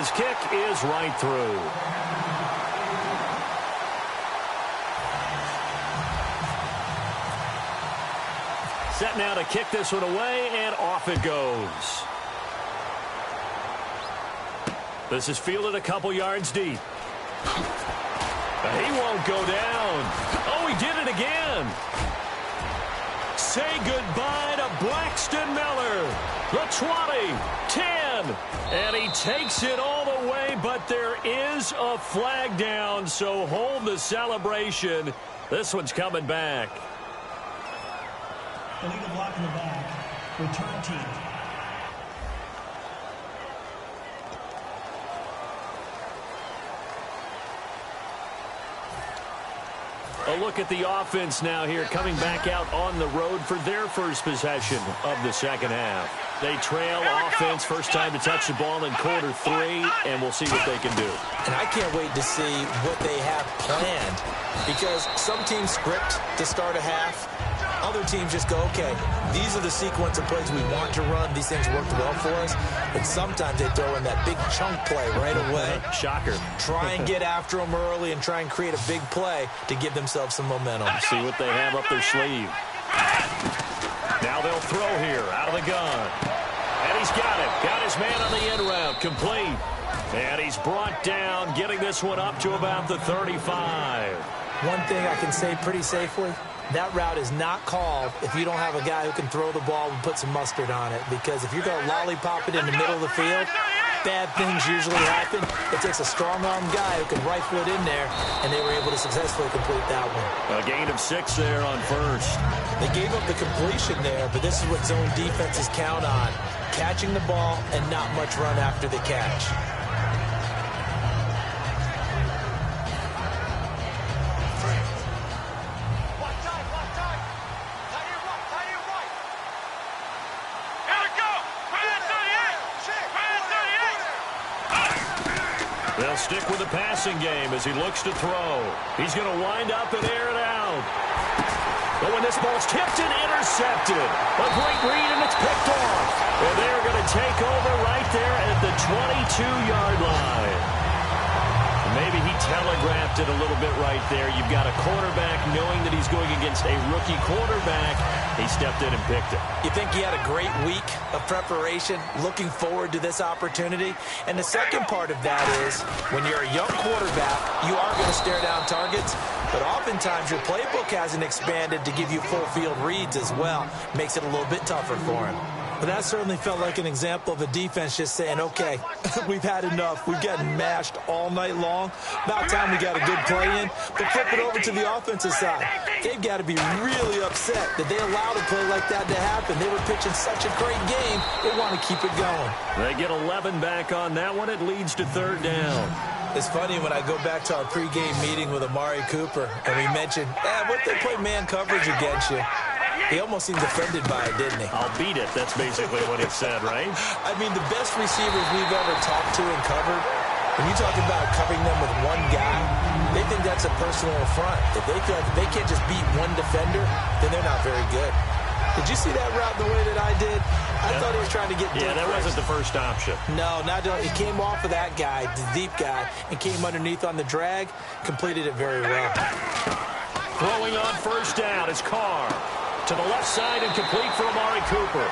[SPEAKER 3] his kick is right through. Set now to kick this one away, and off it goes. This is fielded a couple yards deep. He won't go down. Oh, he did it again. Say goodbye to Braxton Miller. The 20, 10, and he takes it all the way, but there is a flag down, so hold the celebration. This one's coming back.
[SPEAKER 6] Illegal block in the back. Return team.
[SPEAKER 3] A look at the offense now here, coming back out on the road for their first possession of the second half. They trail offense, first time to touch the ball in quarter 3, and we'll see what they can do.
[SPEAKER 5] And I can't wait to see what they have planned, because some teams script to start a half. Other teams just go, okay, these are the sequence of plays we want to run. These things worked well for us. And sometimes they throw in that big chunk play right away.
[SPEAKER 3] Shocker.
[SPEAKER 5] Try and get after them early and try and create a big play to give themselves some momentum.
[SPEAKER 3] See what they have up their sleeve. Now they'll throw here out of the gun. And he's got it. Got his man on the end route. Complete. And he's brought down, getting this one up to about the 35.
[SPEAKER 5] One thing I can say pretty safely, that route is not called if you don't have a guy who can throw the ball and put some mustard on it. Because if you're going to lollipop it in the middle of the field, bad things usually happen. It takes a strong-armed guy who can rifle it in there, and they were able to successfully complete that one.
[SPEAKER 3] A gain of 6 there on first.
[SPEAKER 5] They gave up the completion there, but this is what zone defenses count on. Catching the ball and not much run after the catch.
[SPEAKER 3] They'll stick with the passing game as he looks to throw. He's going to wind up and air it out. But when this ball's tipped and intercepted, a great read, and it's picked off. And they're going to take over right there at the 22-yard line. Maybe he telegraphed it a little bit right there. You've got a quarterback knowing that he's going against a rookie quarterback. He stepped in and picked it.
[SPEAKER 5] You think he had a great week of preparation, looking forward to this opportunity? And the second part of that is, when you're a young quarterback, you are going to stare down targets, but oftentimes your playbook hasn't expanded to give you full field reads as well. Makes it a little bit tougher for him. But that certainly felt like an example of a defense just saying, okay, we've had enough. We've gotten mashed all night long. About time we got a good play in. But flip it over to the offensive side. They've got to be really upset that they allowed a play like that to happen. They were pitching such a great game. They want to keep it going.
[SPEAKER 3] They get 11 back on that one. It leads to third down.
[SPEAKER 5] It's funny when I go back to our pregame meeting with Amari Cooper, and we mentioned, what if they play man coverage against you? He almost seemed offended by it, didn't he?
[SPEAKER 3] I'll beat it. That's basically what he said, right?
[SPEAKER 5] I mean, the best receivers we've ever talked to and covered, when you talk about covering them with one guy, they think that's a personal affront. If they feel like they can't just beat one defender, then they're not very good. Did you see that route the way that I did? I thought he was trying to get deep.
[SPEAKER 3] Yeah, that wasn't the first option.
[SPEAKER 5] No, he came off of that guy, the deep guy, and came underneath on the drag, completed it very well.
[SPEAKER 3] Throwing on first down is Carr. To the left side and complete for Amari Cooper.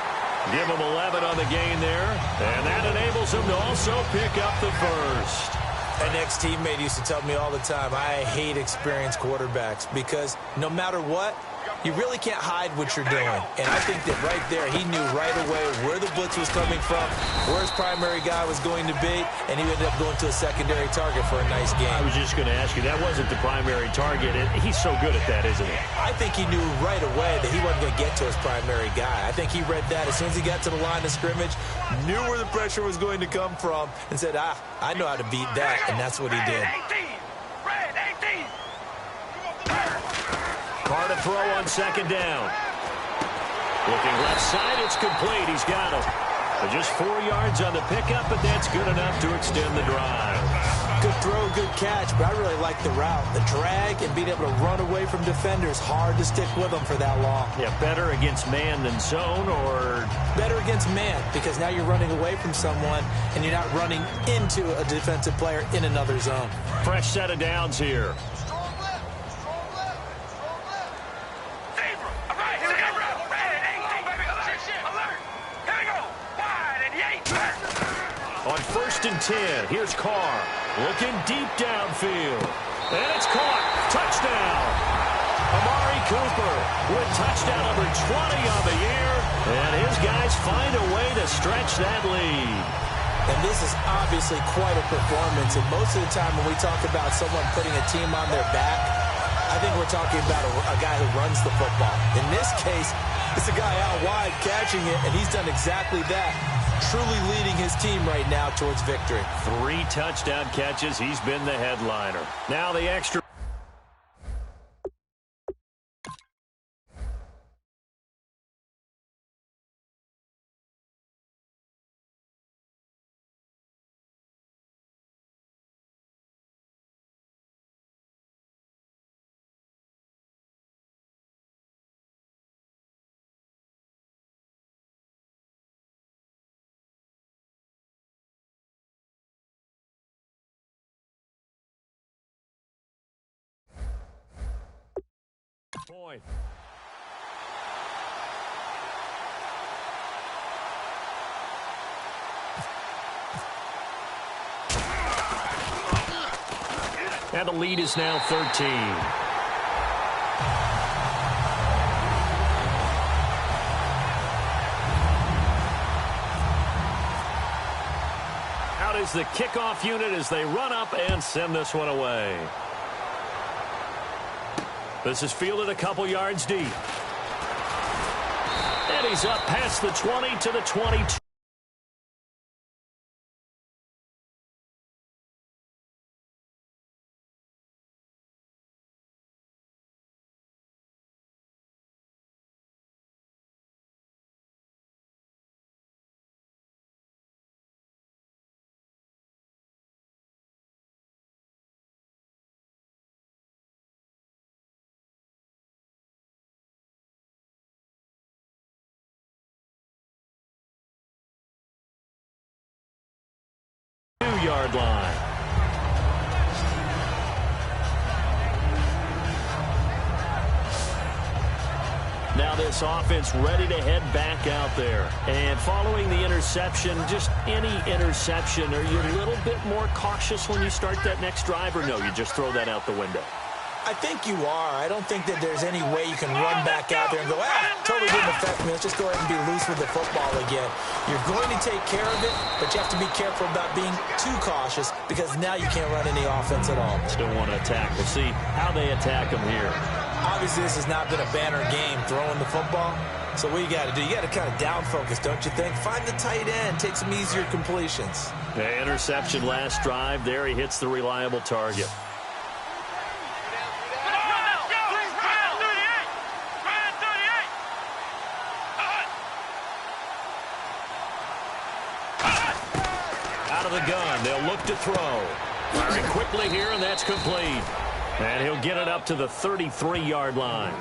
[SPEAKER 3] Give him 11 on the gain there, and that enables him to also pick up the first.
[SPEAKER 5] An ex-teammate used to tell me all the time, I hate experienced quarterbacks because no matter what, you really can't hide what you're doing. And I think that right there, he knew right away where the blitz was coming from, where his primary guy was going to be, and he ended up going to a secondary target for a nice game.
[SPEAKER 3] I was just going to ask you, that wasn't the primary target. He's so good at that, isn't he?
[SPEAKER 5] I think he knew right away that he wasn't going to get to his primary guy. I think he read that as soon as he got to the line of scrimmage, knew where the pressure was going to come from, and said, I know how to beat that, and that's what he did.
[SPEAKER 3] Carr to throw on second down. Looking left side, it's complete. He's got him. But just 4 yards on the pickup, but that's good enough to extend the drive.
[SPEAKER 5] Good throw, good catch, but I really like the route. The drag and being able to run away from defenders, hard to stick with them for that long.
[SPEAKER 3] Yeah, better against man than zone, or?
[SPEAKER 5] Better against man, because now you're running away from someone and you're not running into a defensive player in another zone.
[SPEAKER 3] Fresh set of downs here.
[SPEAKER 4] Strong left. Strong left. Strong left. Zebra. All right, here we go. Red 18, baby. Alert. Alert. Here we go. Wide and yay.
[SPEAKER 3] On 1st and 10, here's Carr. Looking deep downfield. And it's caught. Touchdown. Amari Cooper with touchdown number 20 on the year. And his guys find a way to stretch that lead.
[SPEAKER 5] And this is obviously quite a performance. And most of the time when we talk about someone putting a team on their back, I think we're talking about a guy who runs the football. In this case, it's a guy out wide catching it, and he's done exactly that. Truly leading his team right now towards victory.
[SPEAKER 3] 3 touchdown catches. He's been the headliner. Now the extra. Point. And the lead is now 13. Out is the kickoff unit as they run up and send this one away. This is fielded a couple yards deep. And he's up past the 20 to the 22. Yard line. Now this offense ready to head back out there. And following the interception, just any interception, are you a little bit more cautious when you start that next drive, or no, you just throw that out the window?
[SPEAKER 5] I think you are. I don't think that there's any way you can run back out there and go, totally didn't affect me. Let's just go ahead and be loose with the football again. You're going to take care of it, but you have to be careful about being too cautious because now you can't run any offense at all.
[SPEAKER 3] Still want to attack. We'll see how they attack them here.
[SPEAKER 5] Obviously, this has not been a banner game throwing the football. So what you got to do, you got to kind of down focus, don't you think? Find the tight end, take some easier completions.
[SPEAKER 3] The interception last drive. There he hits the reliable target. The gun. They'll look to throw. Firing quickly here, and that's complete. And he'll get it up to the 33-yard line.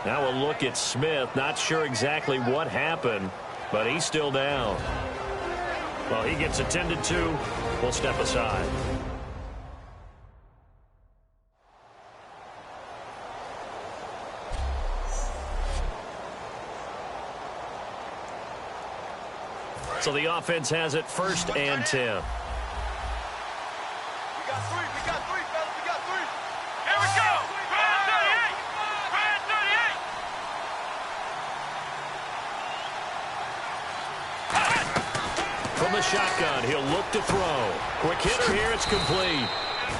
[SPEAKER 3] Now we'll look at Smith. Not sure exactly what happened, but he's still down. Well, he gets attended to. We'll step aside. So the offense has it 1st and 10.
[SPEAKER 4] We got 3. We got 3, fellas. We got 3. Here we go. Red 38. Red 38.
[SPEAKER 3] From the shotgun, he'll look to throw. Quick hitter here. It's complete.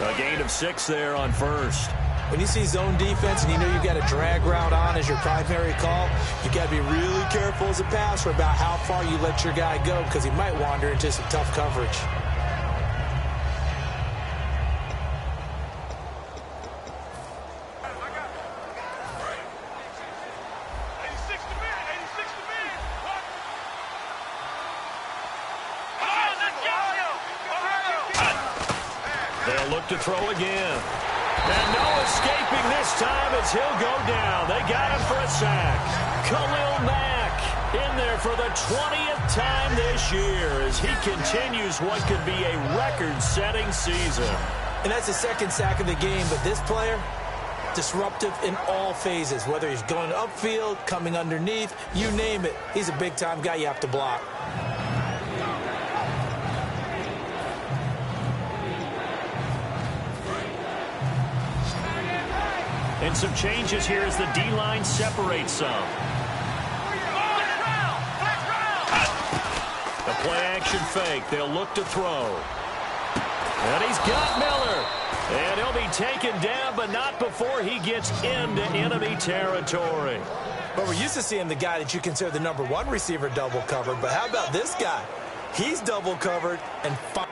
[SPEAKER 3] A gain of 6 there on 1st.
[SPEAKER 5] When you see zone defense and you know you've got a drag route on as your primary call, you got to be really careful as a passer about how far you let your guy go because he might wander into some tough coverage.
[SPEAKER 3] They'll look to throw again. And no escaping this time as he'll go down. They got him for a sack. Khalil Mack in there for the 20th time this year as he continues what could be a record-setting season.
[SPEAKER 5] And that's the second sack of the game, but this player, disruptive in all phases, whether he's going upfield, coming underneath, you name it. He's a big-time guy you have to block.
[SPEAKER 3] And some changes here as the D-line separates some. The play-action fake. They'll look to throw. And he's got Miller. And he'll be taken down, but not before he gets into enemy territory.
[SPEAKER 5] But we're used to seeing the guy that you consider the #1 receiver double covered. But how about this guy? He's double covered and finds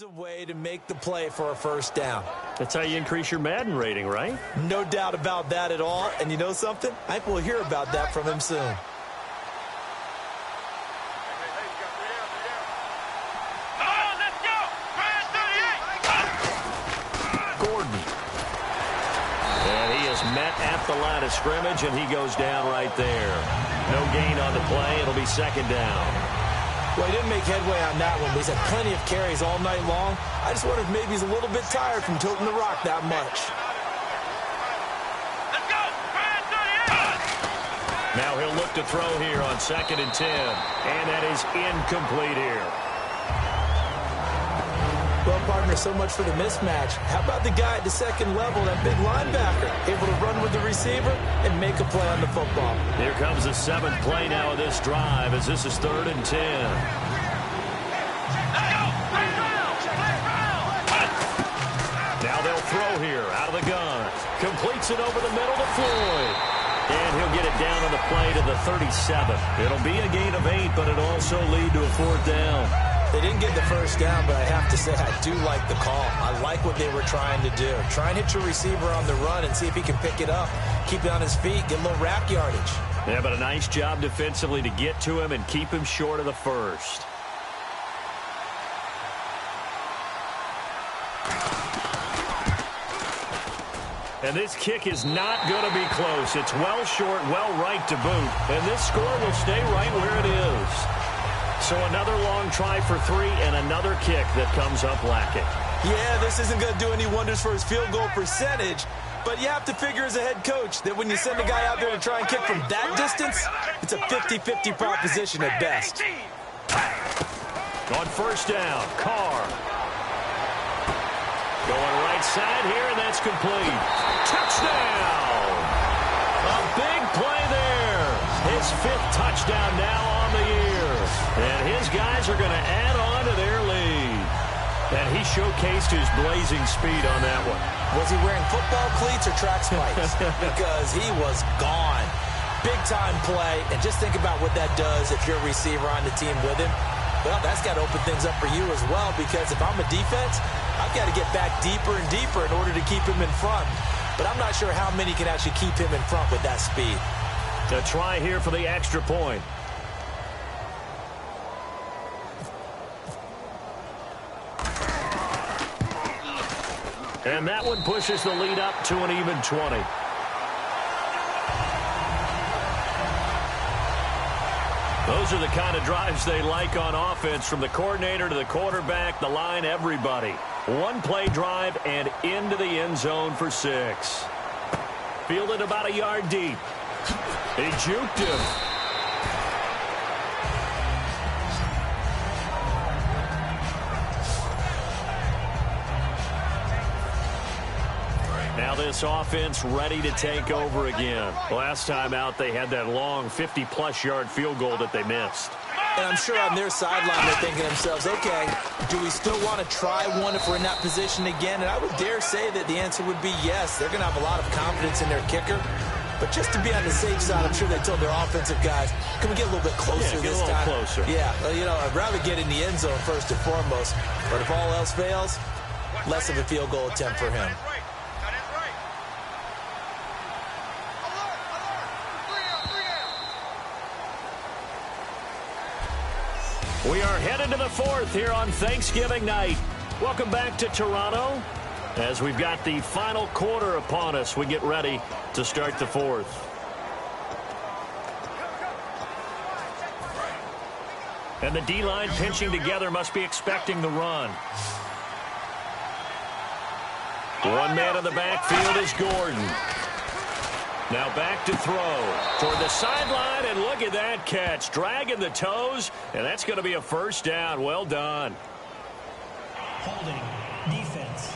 [SPEAKER 5] a way to make the play for a first down.
[SPEAKER 3] That's how you increase your Madden rating, right?
[SPEAKER 5] No doubt about that at all. And you know something? I think we'll hear about that from him soon.
[SPEAKER 3] Gordon. And he is met at the line of scrimmage, and he goes down right there. No gain on the play. It'll be second down.
[SPEAKER 5] Well, he didn't make headway on that one, but he's had plenty of carries all night long. I just wonder if maybe he's a little bit tired from toting the rock that much.
[SPEAKER 4] Let's go!
[SPEAKER 3] Now he'll look to throw here on 2nd and 10. And that is incomplete here.
[SPEAKER 5] Well, partner, so much for the mismatch. How about the guy at the second level, that big linebacker, able to run with the receiver and make a play on the football?
[SPEAKER 3] Here comes the 7th play now of this drive as this is 3rd and 10. Now they'll throw here out of the gun. Completes it over the middle to Floyd. And he'll get it down on the play to the 37. It'll be a gain of 8, but it'll also lead to a 4th down.
[SPEAKER 5] They didn't get the first down, but I have to say I do like the call. I like what they were trying to do. Try and hit your receiver on the run and see if he can pick it up, keep it on his feet, get a little rack yardage.
[SPEAKER 3] Yeah, but a nice job defensively to get to him and keep him short of the first. And this kick is not going to be close. It's well short, well right to boot. And this score will stay right where it is. So another long try for 3 and another kick that comes up lacking.
[SPEAKER 5] Yeah, this isn't going to do any wonders for his field goal percentage, but you have to figure as a head coach that when you send a guy out there to try and kick from that distance, it's a 50-50 proposition at best.
[SPEAKER 3] On first down, Carr. Going right side here, and that's complete. Touchdown! A big play there. His 5th touchdown now on the year. And his guys are going to add on to their lead. And he showcased his blazing speed on that one.
[SPEAKER 5] Was he wearing football cleats or track spikes? Because he was gone. Big-time play. And just think about what that does if you're a receiver on the team with him. Well, that's got to open things up for you as well, because if I'm a defense, I've got to get back deeper and deeper in order to keep him in front. But I'm not sure how many can actually keep him in front with that speed.
[SPEAKER 3] A try here for the extra point. And that one pushes the lead up to an even 20. Those are the kind of drives they like on offense, from the coordinator to the quarterback, the line, everybody. One play drive and into the end zone for 6. Fielded about a yard deep. He juked him. Now this offense ready to take over again. Last time out, they had that long 50-plus yard field goal that they missed.
[SPEAKER 5] And I'm sure on their sideline they're thinking to themselves, okay, do we still want to try one if we're in that position again? And I would dare say that the answer would be yes. They're going to have a lot of confidence in their kicker. But But just to be on the safe side, I'm sure they told their offensive guys, can we get a little bit closer this time?
[SPEAKER 3] Get a little closer.
[SPEAKER 5] Yeah, well, you know, I'd rather get in the end zone first and foremost. But if all else fails, less of a field goal attempt for him.
[SPEAKER 3] We are headed to the fourth here on Thanksgiving night. Welcome back to Toronto. As we've got the final quarter upon us, we get ready to start the fourth. And the D-line pinching together must be expecting the run. One man in the backfield is Gordon. Now back to throw toward the sideline, and look at that catch. Dragging the toes, and that's going to be a first down. Well done.
[SPEAKER 6] Holding. Defense.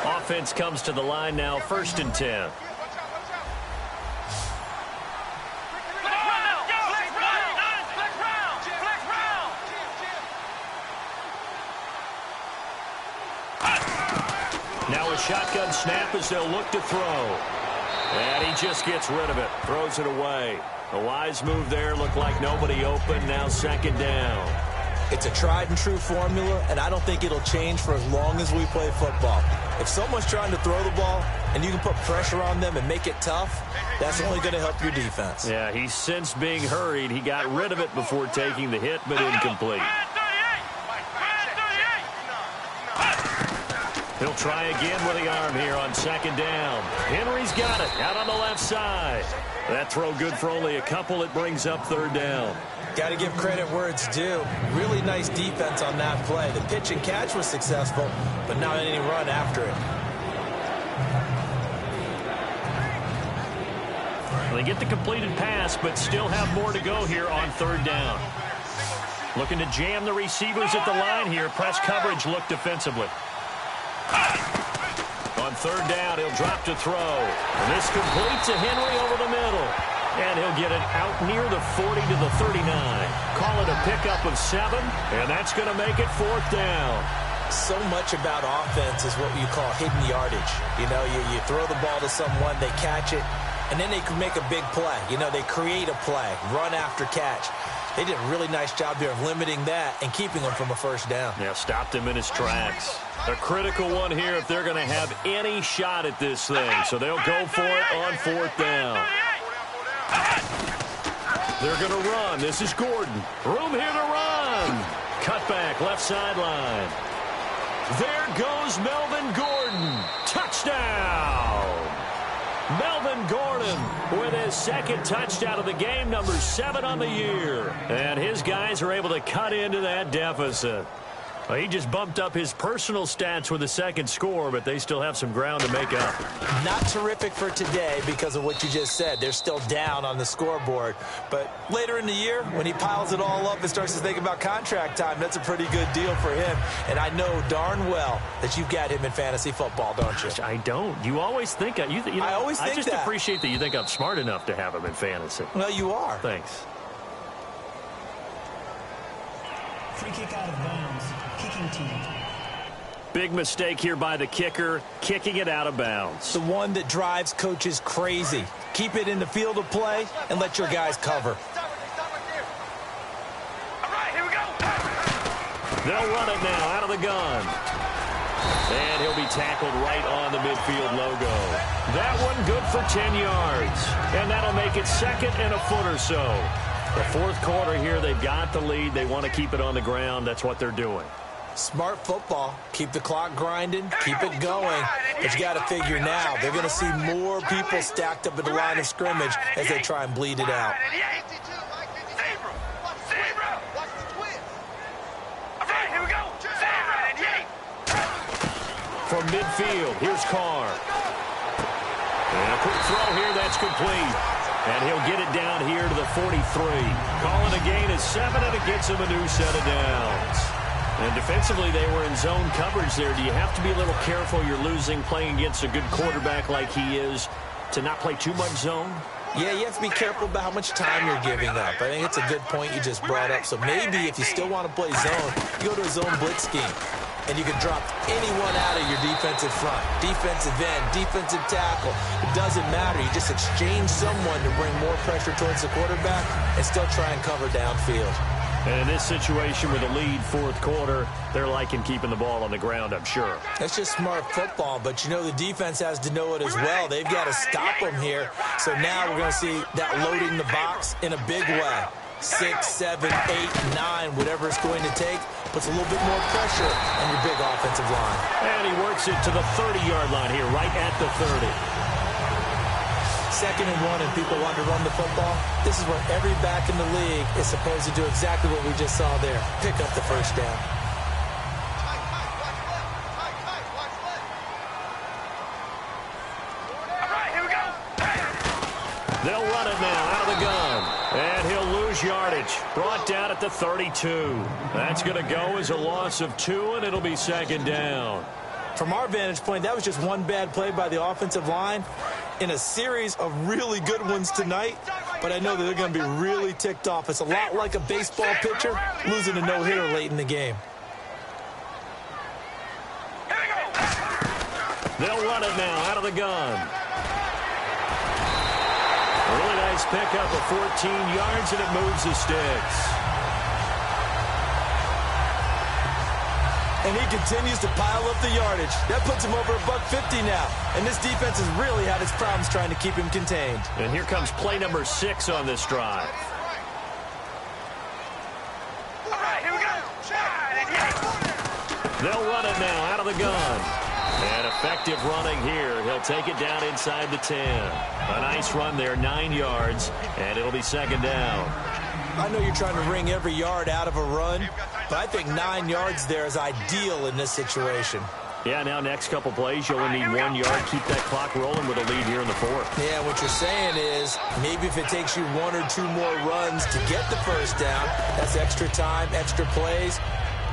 [SPEAKER 3] Offense comes to the line now, 1st and 10. Now a shotgun snap as they'll look to throw. And he just gets rid of it, throws it away. A wise move there, looked like nobody open, now 2nd down.
[SPEAKER 5] It's a tried and true formula, and I don't think it'll change for as long as we play football. If someone's trying to throw the ball and you can put pressure on them and make it tough, that's only going to help your defense.
[SPEAKER 3] Yeah, he's since being hurried. He got rid of it before taking the hit, but incomplete. He'll try again with the arm here on 2nd down. Henry's got it out on the left side. That throw good for only a couple. It brings up 3rd down.
[SPEAKER 5] Got to give credit where it's due. Really nice defense on that play. The pitch and catch was successful, but not any run after it.
[SPEAKER 3] They get the completed pass, but still have more to go here on 3rd down. Looking to jam the receivers at the line here. Press coverage, look defensively. On 3rd down, he'll drop to throw. And this completes a Henry over the middle. And he'll get it out near the 40 to the 39. Call it a pickup of 7, and that's going to make it 4th down.
[SPEAKER 5] So much about offense is what you call hidden yardage. You know, you throw the ball to someone, they catch it, and then they can make a big play. You know, they create a play, run after catch. They did a really nice job here of limiting that and keeping him from a 1st down.
[SPEAKER 3] Yeah, stopped him in his tracks. A critical one here if they're going to have any shot at this thing. So they'll go for it on 4th down. They're going to run. This is Gordon. Room here to run. Cutback, left sideline. There goes Melvin Gordon. Touchdown. Melvin Gordon with his 2nd touchdown of the game, number 7 on the year. And his guys are able to cut into that deficit. Well, he just bumped up his personal stats with a 2nd score, but they still have some ground to make up.
[SPEAKER 5] Not terrific for today because of what you just said. They're still down on the scoreboard. But later in the year, when he piles it all up and starts to think about contract time, that's a pretty good deal for him. And I know darn well that you've got him in fantasy football, don't you?
[SPEAKER 3] I don't. You always think I
[SPEAKER 5] always think
[SPEAKER 3] I just
[SPEAKER 5] that.
[SPEAKER 3] appreciate that you think I'm smart enough to have him in fantasy.
[SPEAKER 5] Well, you are.
[SPEAKER 3] Thanks.
[SPEAKER 6] Free kick out of bounds. Kicking team.
[SPEAKER 3] Big mistake here by the kicker, kicking it out of bounds.
[SPEAKER 5] The one that drives coaches crazy. Keep it in the field of play and let your guys cover.
[SPEAKER 4] All right, here we go.
[SPEAKER 3] They'll run it now out of the gun. And he'll be tackled right on the midfield logo. That one good for 10 yards. And that'll make it 2nd and a foot or so. The 4th quarter here, they've got the lead. They want to keep it on the ground. That's what they're doing.
[SPEAKER 5] Smart football. Keep the clock grinding. Keep it going. But you got to figure now, they're going to see more people stacked up at the line of scrimmage as they try and bleed it out.
[SPEAKER 3] From midfield, here's Carr. And a quick throw here, that's complete. And he'll get it down here to the 43. Calling a gain of 7, and it gets him a new set of downs. And defensively, they were in zone coverage there. Do you have to be a little careful? You're losing, playing against a good quarterback like he is, to not play too much zone?
[SPEAKER 5] Yeah, you have to be careful about how much time you're giving up. I think it's a good point you just brought up. So maybe if you still want to play zone, you go to a zone blitz scheme. And you can drop anyone out of your defensive front, defensive end, defensive tackle. It doesn't matter. You just exchange someone to bring more pressure towards the quarterback and still try and cover downfield.
[SPEAKER 3] And in this situation with a lead fourth quarter, they're liking keeping the ball on the ground, I'm sure.
[SPEAKER 5] That's just smart football, but you know the defense has to know it as well. They've got to stop them here. So now we're going to see that loading the box in a big way. 6, 7, 8, 9, whatever it's going to take, puts a little bit more pressure on your big offensive line.
[SPEAKER 3] And he works it to the 30-yard line here, right at the 30.
[SPEAKER 5] 2nd and 1, and people want to run the football. This is where every back in the league is supposed to do exactly what we just saw there. Pick up the first down.
[SPEAKER 4] All right, here we go.
[SPEAKER 3] They'll run it now out of the gun. And he'll lose yardage. Brought down at the 32. That's going to go as a loss of 2, and it'll be 2nd down.
[SPEAKER 5] From our vantage point, that was just one bad play by the offensive line in a series of really good ones tonight, but I know that they're going to be really ticked off. It's a lot like a baseball pitcher losing a no-hitter late in the game.
[SPEAKER 4] Here we go.
[SPEAKER 3] They'll run it now out of the gun. A really nice pickup of 14 yards, and it moves the sticks.
[SPEAKER 5] And he continues to pile up the yardage. That puts him over $150 now. And this defense has really had its problems trying to keep him contained.
[SPEAKER 3] And here comes play number 6 on this drive.
[SPEAKER 4] All right, here we go.
[SPEAKER 3] They'll run it now out of the gun. And effective running here. He'll take it down inside the 10. A nice run there, 9 yards, and it'll be 2nd down.
[SPEAKER 5] I know you're trying to wring every yard out of a run, but I think 9 yards there is ideal in this situation.
[SPEAKER 3] Yeah, now next couple plays, you only need 1 yard. Keep that clock rolling with a lead here in the 4th.
[SPEAKER 5] Yeah, what you're saying is maybe if it takes you 1 or 2 more runs to get the first down, that's extra time, extra plays.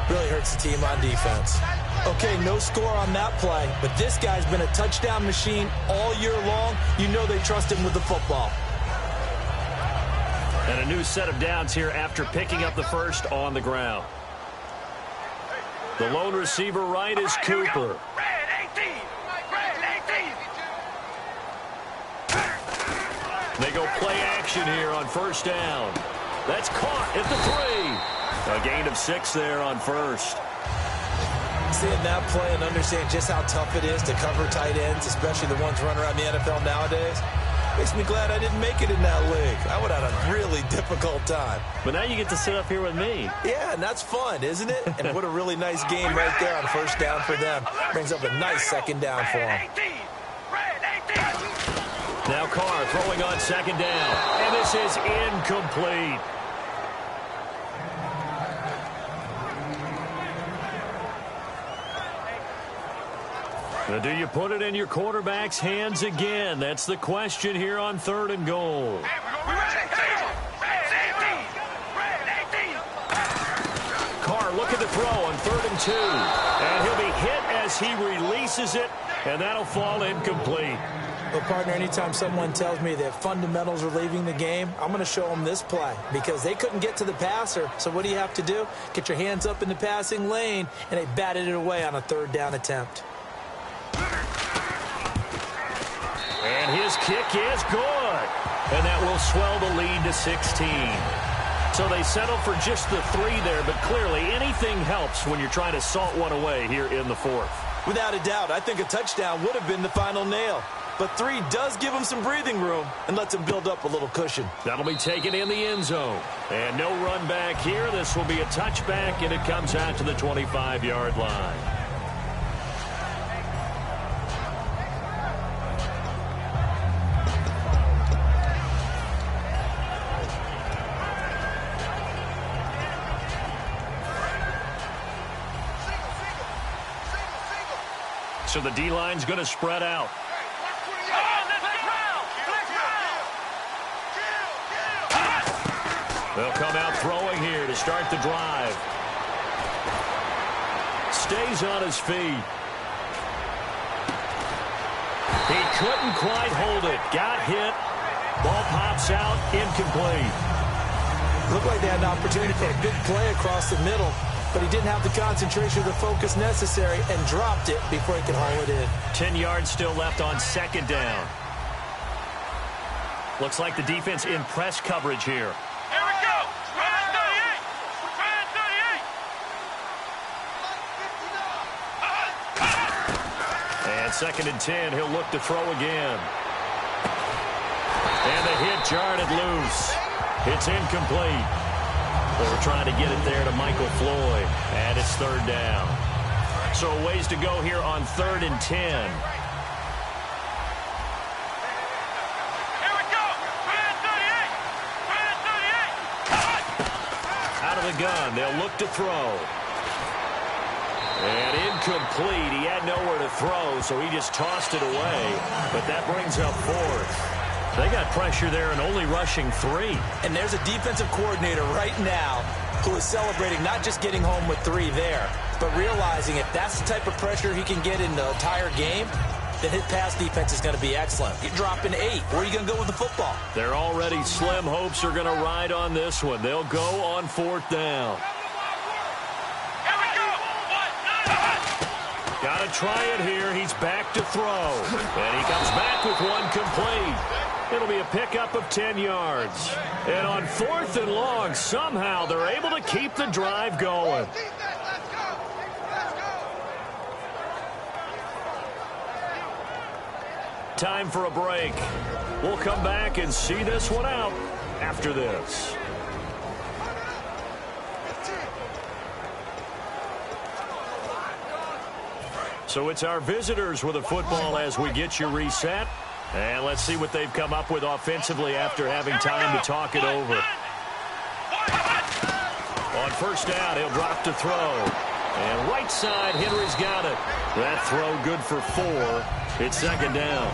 [SPEAKER 5] Really hurts the team on defense. Okay, no score on that play, but this guy's been a touchdown machine all year long. You know they trust him with the football.
[SPEAKER 3] And a new set of downs here after picking up the first on the ground. The lone receiver right is Cooper.
[SPEAKER 4] Red 18. Red 18.
[SPEAKER 3] They go play action here on first down. That's caught at the 3. A gain of 6 there on first.
[SPEAKER 5] Seeing that play and understand just how tough it is to cover tight ends, especially the ones running around the NFL nowadays, makes me glad I didn't make it in that league. I would have had a really difficult time.
[SPEAKER 3] But now you get to sit up here with me.
[SPEAKER 5] Yeah, and that's fun, isn't it? And what a really nice game right there on first down for them. Brings up a nice 2nd down for them.
[SPEAKER 4] Red 18.
[SPEAKER 3] Now Carr throwing on 2nd down. And this is incomplete. Now, do you put it in your quarterback's hands again? That's the question here on 3rd and goal.
[SPEAKER 4] Red 18. Red 18.
[SPEAKER 3] Carr looking to throw on 3rd and 2. And he'll be hit as he releases it, and that'll fall incomplete.
[SPEAKER 5] Well, partner, anytime someone tells me that fundamentals are leaving the game, I'm going to show them this play because they couldn't get to the passer. So what do you have to do? Get your hands up in the passing lane, and they batted it away on a 3rd down attempt.
[SPEAKER 3] And his kick is good. And that will swell the lead to 16. So they settle for just the 3 there, but clearly anything helps when you're trying to salt one away here in the 4th.
[SPEAKER 5] Without a doubt, I think a touchdown would have been the final nail. But 3 does give them some breathing room and lets them build up a little cushion.
[SPEAKER 3] That'll be taken in the end zone. And no run back here. This will be a touchback, and it comes out to the 25-yard line. So the D-line's going to spread out. They'll come out throwing here to start the drive. Stays on his feet. He couldn't quite hold it. Got hit. Ball pops out, incomplete.
[SPEAKER 5] Looked like they had an opportunity for a big play across the middle, but he didn't have the concentration or the focus necessary and dropped it before he could haul it in.
[SPEAKER 3] 10 yards still left on second down. Looks like the defense in press coverage here.
[SPEAKER 4] Here we go. Spread 38. Spread 38.
[SPEAKER 3] And second and 10, he'll look to throw again. And the hit jarred it loose. It's incomplete. They were trying to get it there to Michael Floyd. And it's third down. So a ways to go here on 3rd and 10.
[SPEAKER 4] Here we go. Spread 38. Spread 38.
[SPEAKER 3] Out of the gun, they'll look to throw. And incomplete. He had nowhere to throw, so he just tossed it away. But that brings up 4th. They got pressure there and only rushing 3.
[SPEAKER 5] And there's a defensive coordinator right now who is celebrating not just getting home with 3 there, but realizing if that's the type of pressure he can get in the entire game, then his pass defense is going to be excellent. You're dropping 8. Where are you going to go with the football?
[SPEAKER 3] Their already slim hopes are going to ride on this one. They'll go on 4th down.
[SPEAKER 4] Here we go.
[SPEAKER 3] Got to try it here. He's back to throw. And he comes back with one complete. It'll be a pickup of 10 yards. And on 4th and long, somehow they're able to keep the drive going. Time for a break. We'll come back and see this one out after this. So it's our visitors with a football as we get you reset. And let's see what they've come up with offensively after having time to talk it over. On first down, he'll drop to throw. And right side, Henry's got it. That throw good for 4. It's second down.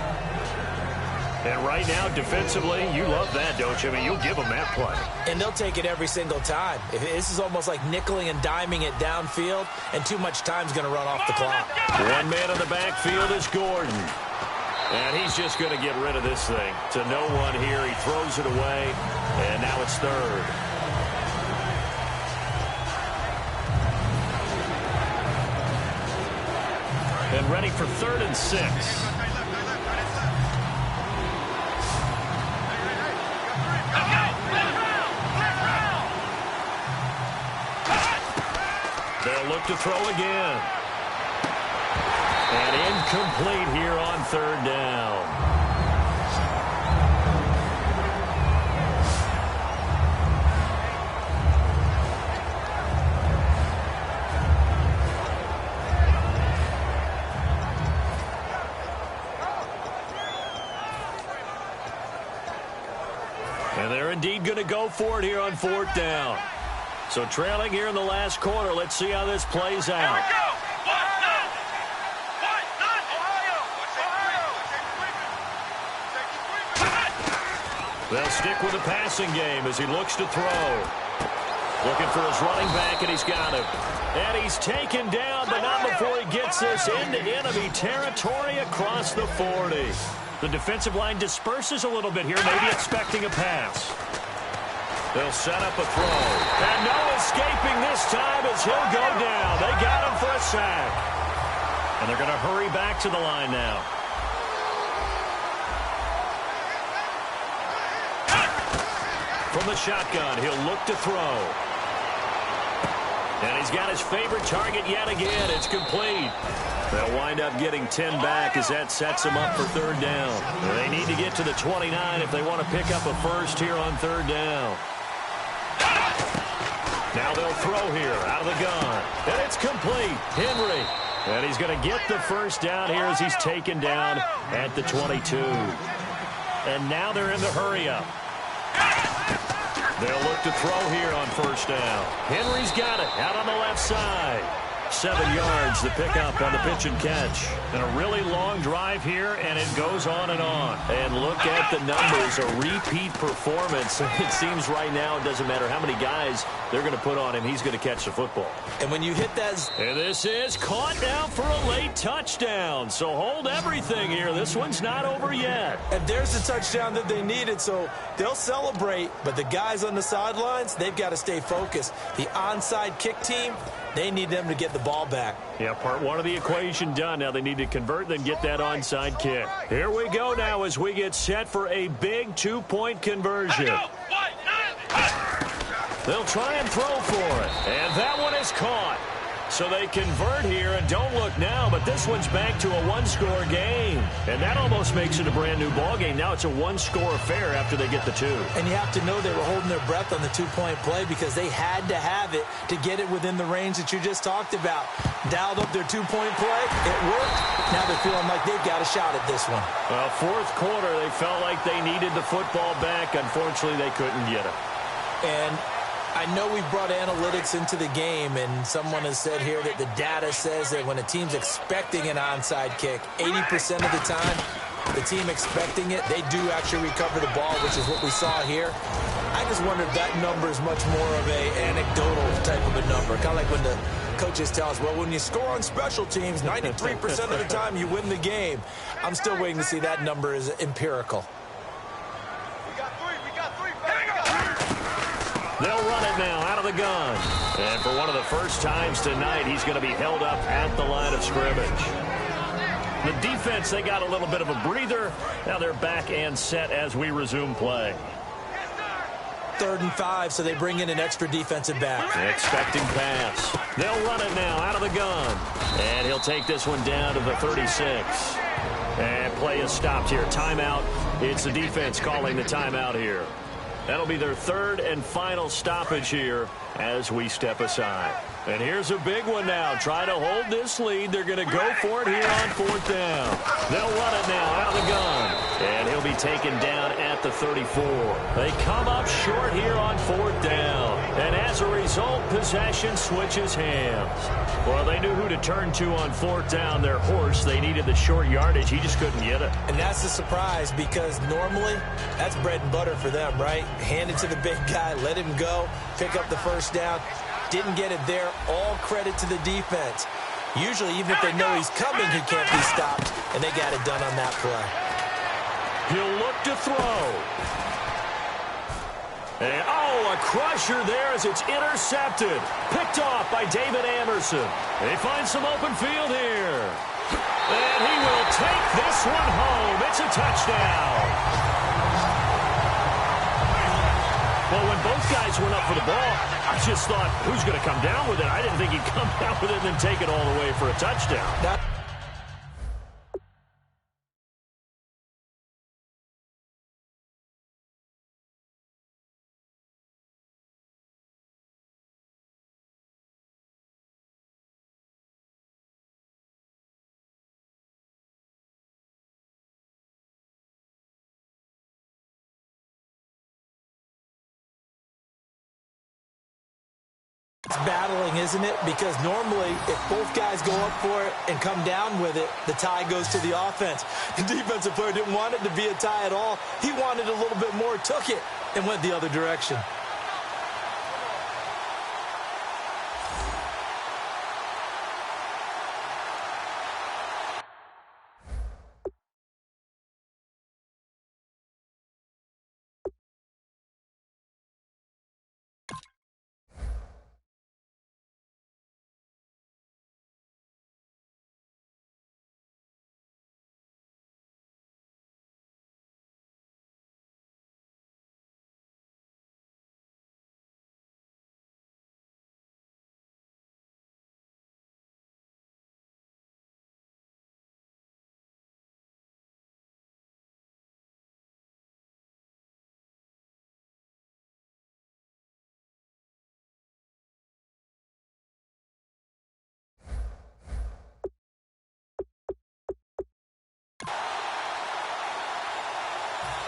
[SPEAKER 3] And right now, defensively, you love that, don't you? I mean, you'll give them that play.
[SPEAKER 5] And they'll take it every single time. This is almost like nickeling and diming it downfield, and too much time's going to run off the clock.
[SPEAKER 3] One man in the backfield is Gordon. And he's just going to get rid of this thing to no one here. He throws it away, and now it's 3rd. And ready for 3rd and 6. They'll look to throw again. And incomplete here on 3rd down. And they're indeed going to go for it here on 4th down. So trailing here in the last quarter. Let's see how this plays out.
[SPEAKER 4] Here we go.
[SPEAKER 3] They'll stick with the passing game as he looks to throw. Looking for his running back, and he's got him. And he's taken down, but not before he gets this into enemy territory across the 40. The defensive line disperses a little bit here, maybe expecting a pass. They'll set up a throw. And no escaping this time as he'll go down. They got him for a sack. And they're going to hurry back to the line now. From the shotgun, he'll look to throw. And he's got his favorite target yet again. It's complete. They'll wind up getting 10 back as that sets them up for 3rd down. They need to get to the 29 if they want to pick up a first here on 3rd down. Now they'll throw here out of the gun. And it's complete. Henry. And he's going to get the first down here as he's taken down at the 22. And now they're in the hurry-up. They'll look to throw here on first down. Henry's got it out on the left side. 7 yards, the pickup on the pitch and catch. And a really long drive here, and it goes on and on. And look at the numbers, a repeat performance. It seems right now it doesn't matter how many guys they're going to put on him, he's going to catch the football.
[SPEAKER 5] And when you hit that...
[SPEAKER 3] And this is caught now for a late touchdown. So hold everything here. This one's not over yet.
[SPEAKER 5] And there's the touchdown that they needed, so they'll celebrate. But the guys on the sidelines, they've got to stay focused. The onside kick team, they need them to get the ball back.
[SPEAKER 3] Yeah, part one of the equation done. Now they need to convert, then get that onside kick. Here we go now as we get set for a big 2-point conversion. They'll try and throw for it. And that one is caught. So they convert here, and don't look now, but this one's back to a one-score game. And that almost makes it a brand-new ball game. Now it's a one-score affair after they get the 2.
[SPEAKER 5] And you have to know they were holding their breath on the 2-point play because they had to have it to get it within the range that you just talked about. Dialed up their 2-point play. It worked. Now they're feeling like they've got a shot at this one.
[SPEAKER 3] Well, fourth quarter, they felt like they needed the football back. Unfortunately, they couldn't get it.
[SPEAKER 5] And I know we've brought analytics into the game, and someone has said here that the data says that when a team's expecting an onside kick, 80% of the time, the team expecting it, they do actually recover the ball, which is what we saw here. I just wonder if that number is much more of a anecdotal type of a number. Kind of like when the coaches tell us, well, when you score on special teams, 93% of the time you win the game. I'm still waiting to see that number is empirical.
[SPEAKER 3] They'll run it now out of the gun. And for one of the first times tonight, he's going to be held up at the line of scrimmage. The defense, they got a little bit of a breather. Now they're back and set as we resume play.
[SPEAKER 5] 3rd and 5, so they bring in an extra defensive back.
[SPEAKER 3] Expecting pass. They'll run it now out of the gun. And he'll take this one down to the 36. And play is stopped here. Timeout. It's the defense calling the timeout here. That'll be their 3rd and final stoppage here as we step aside. And here's a big one now. Try to hold this lead. They're going to go for it here on 4th down. They'll run it now out of the gun. And he'll be taken down at the 34. They come up short here on 4th down. And as a result, possession switches hands. Well, they knew who to turn to on 4th down. Their horse, they needed the short yardage. He just couldn't get it.
[SPEAKER 5] And that's the surprise because normally that's bread and butter for them, right? Hand it to the big guy, let him go, pick up the 1st down. Didn't get it there. All credit to the defense. Usually, even if they know he's coming, he can't be stopped, and they got it done on that play.
[SPEAKER 3] He'll look to throw. And, a crusher there as it's intercepted. Picked off by David Amerson. They find some open field here. And he will take this one home. It's a touchdown. Well, when both guys went up for the ball, I just thought, who's going to come down with it? I didn't think he'd come down with it and then take it all the way for a touchdown.
[SPEAKER 5] It's battling, isn't it? Because normally, if both guys go up for it and come down with it, the tie goes to the offense. The defensive player didn't want it to be a tie at all. He wanted a little bit more, took it, and went the other direction.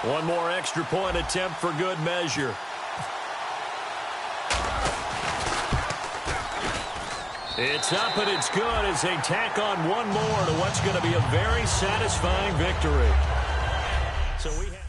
[SPEAKER 3] One more extra point attempt for good measure. It's up and it's good as they tack on one more to what's going to be a very satisfying victory. So we have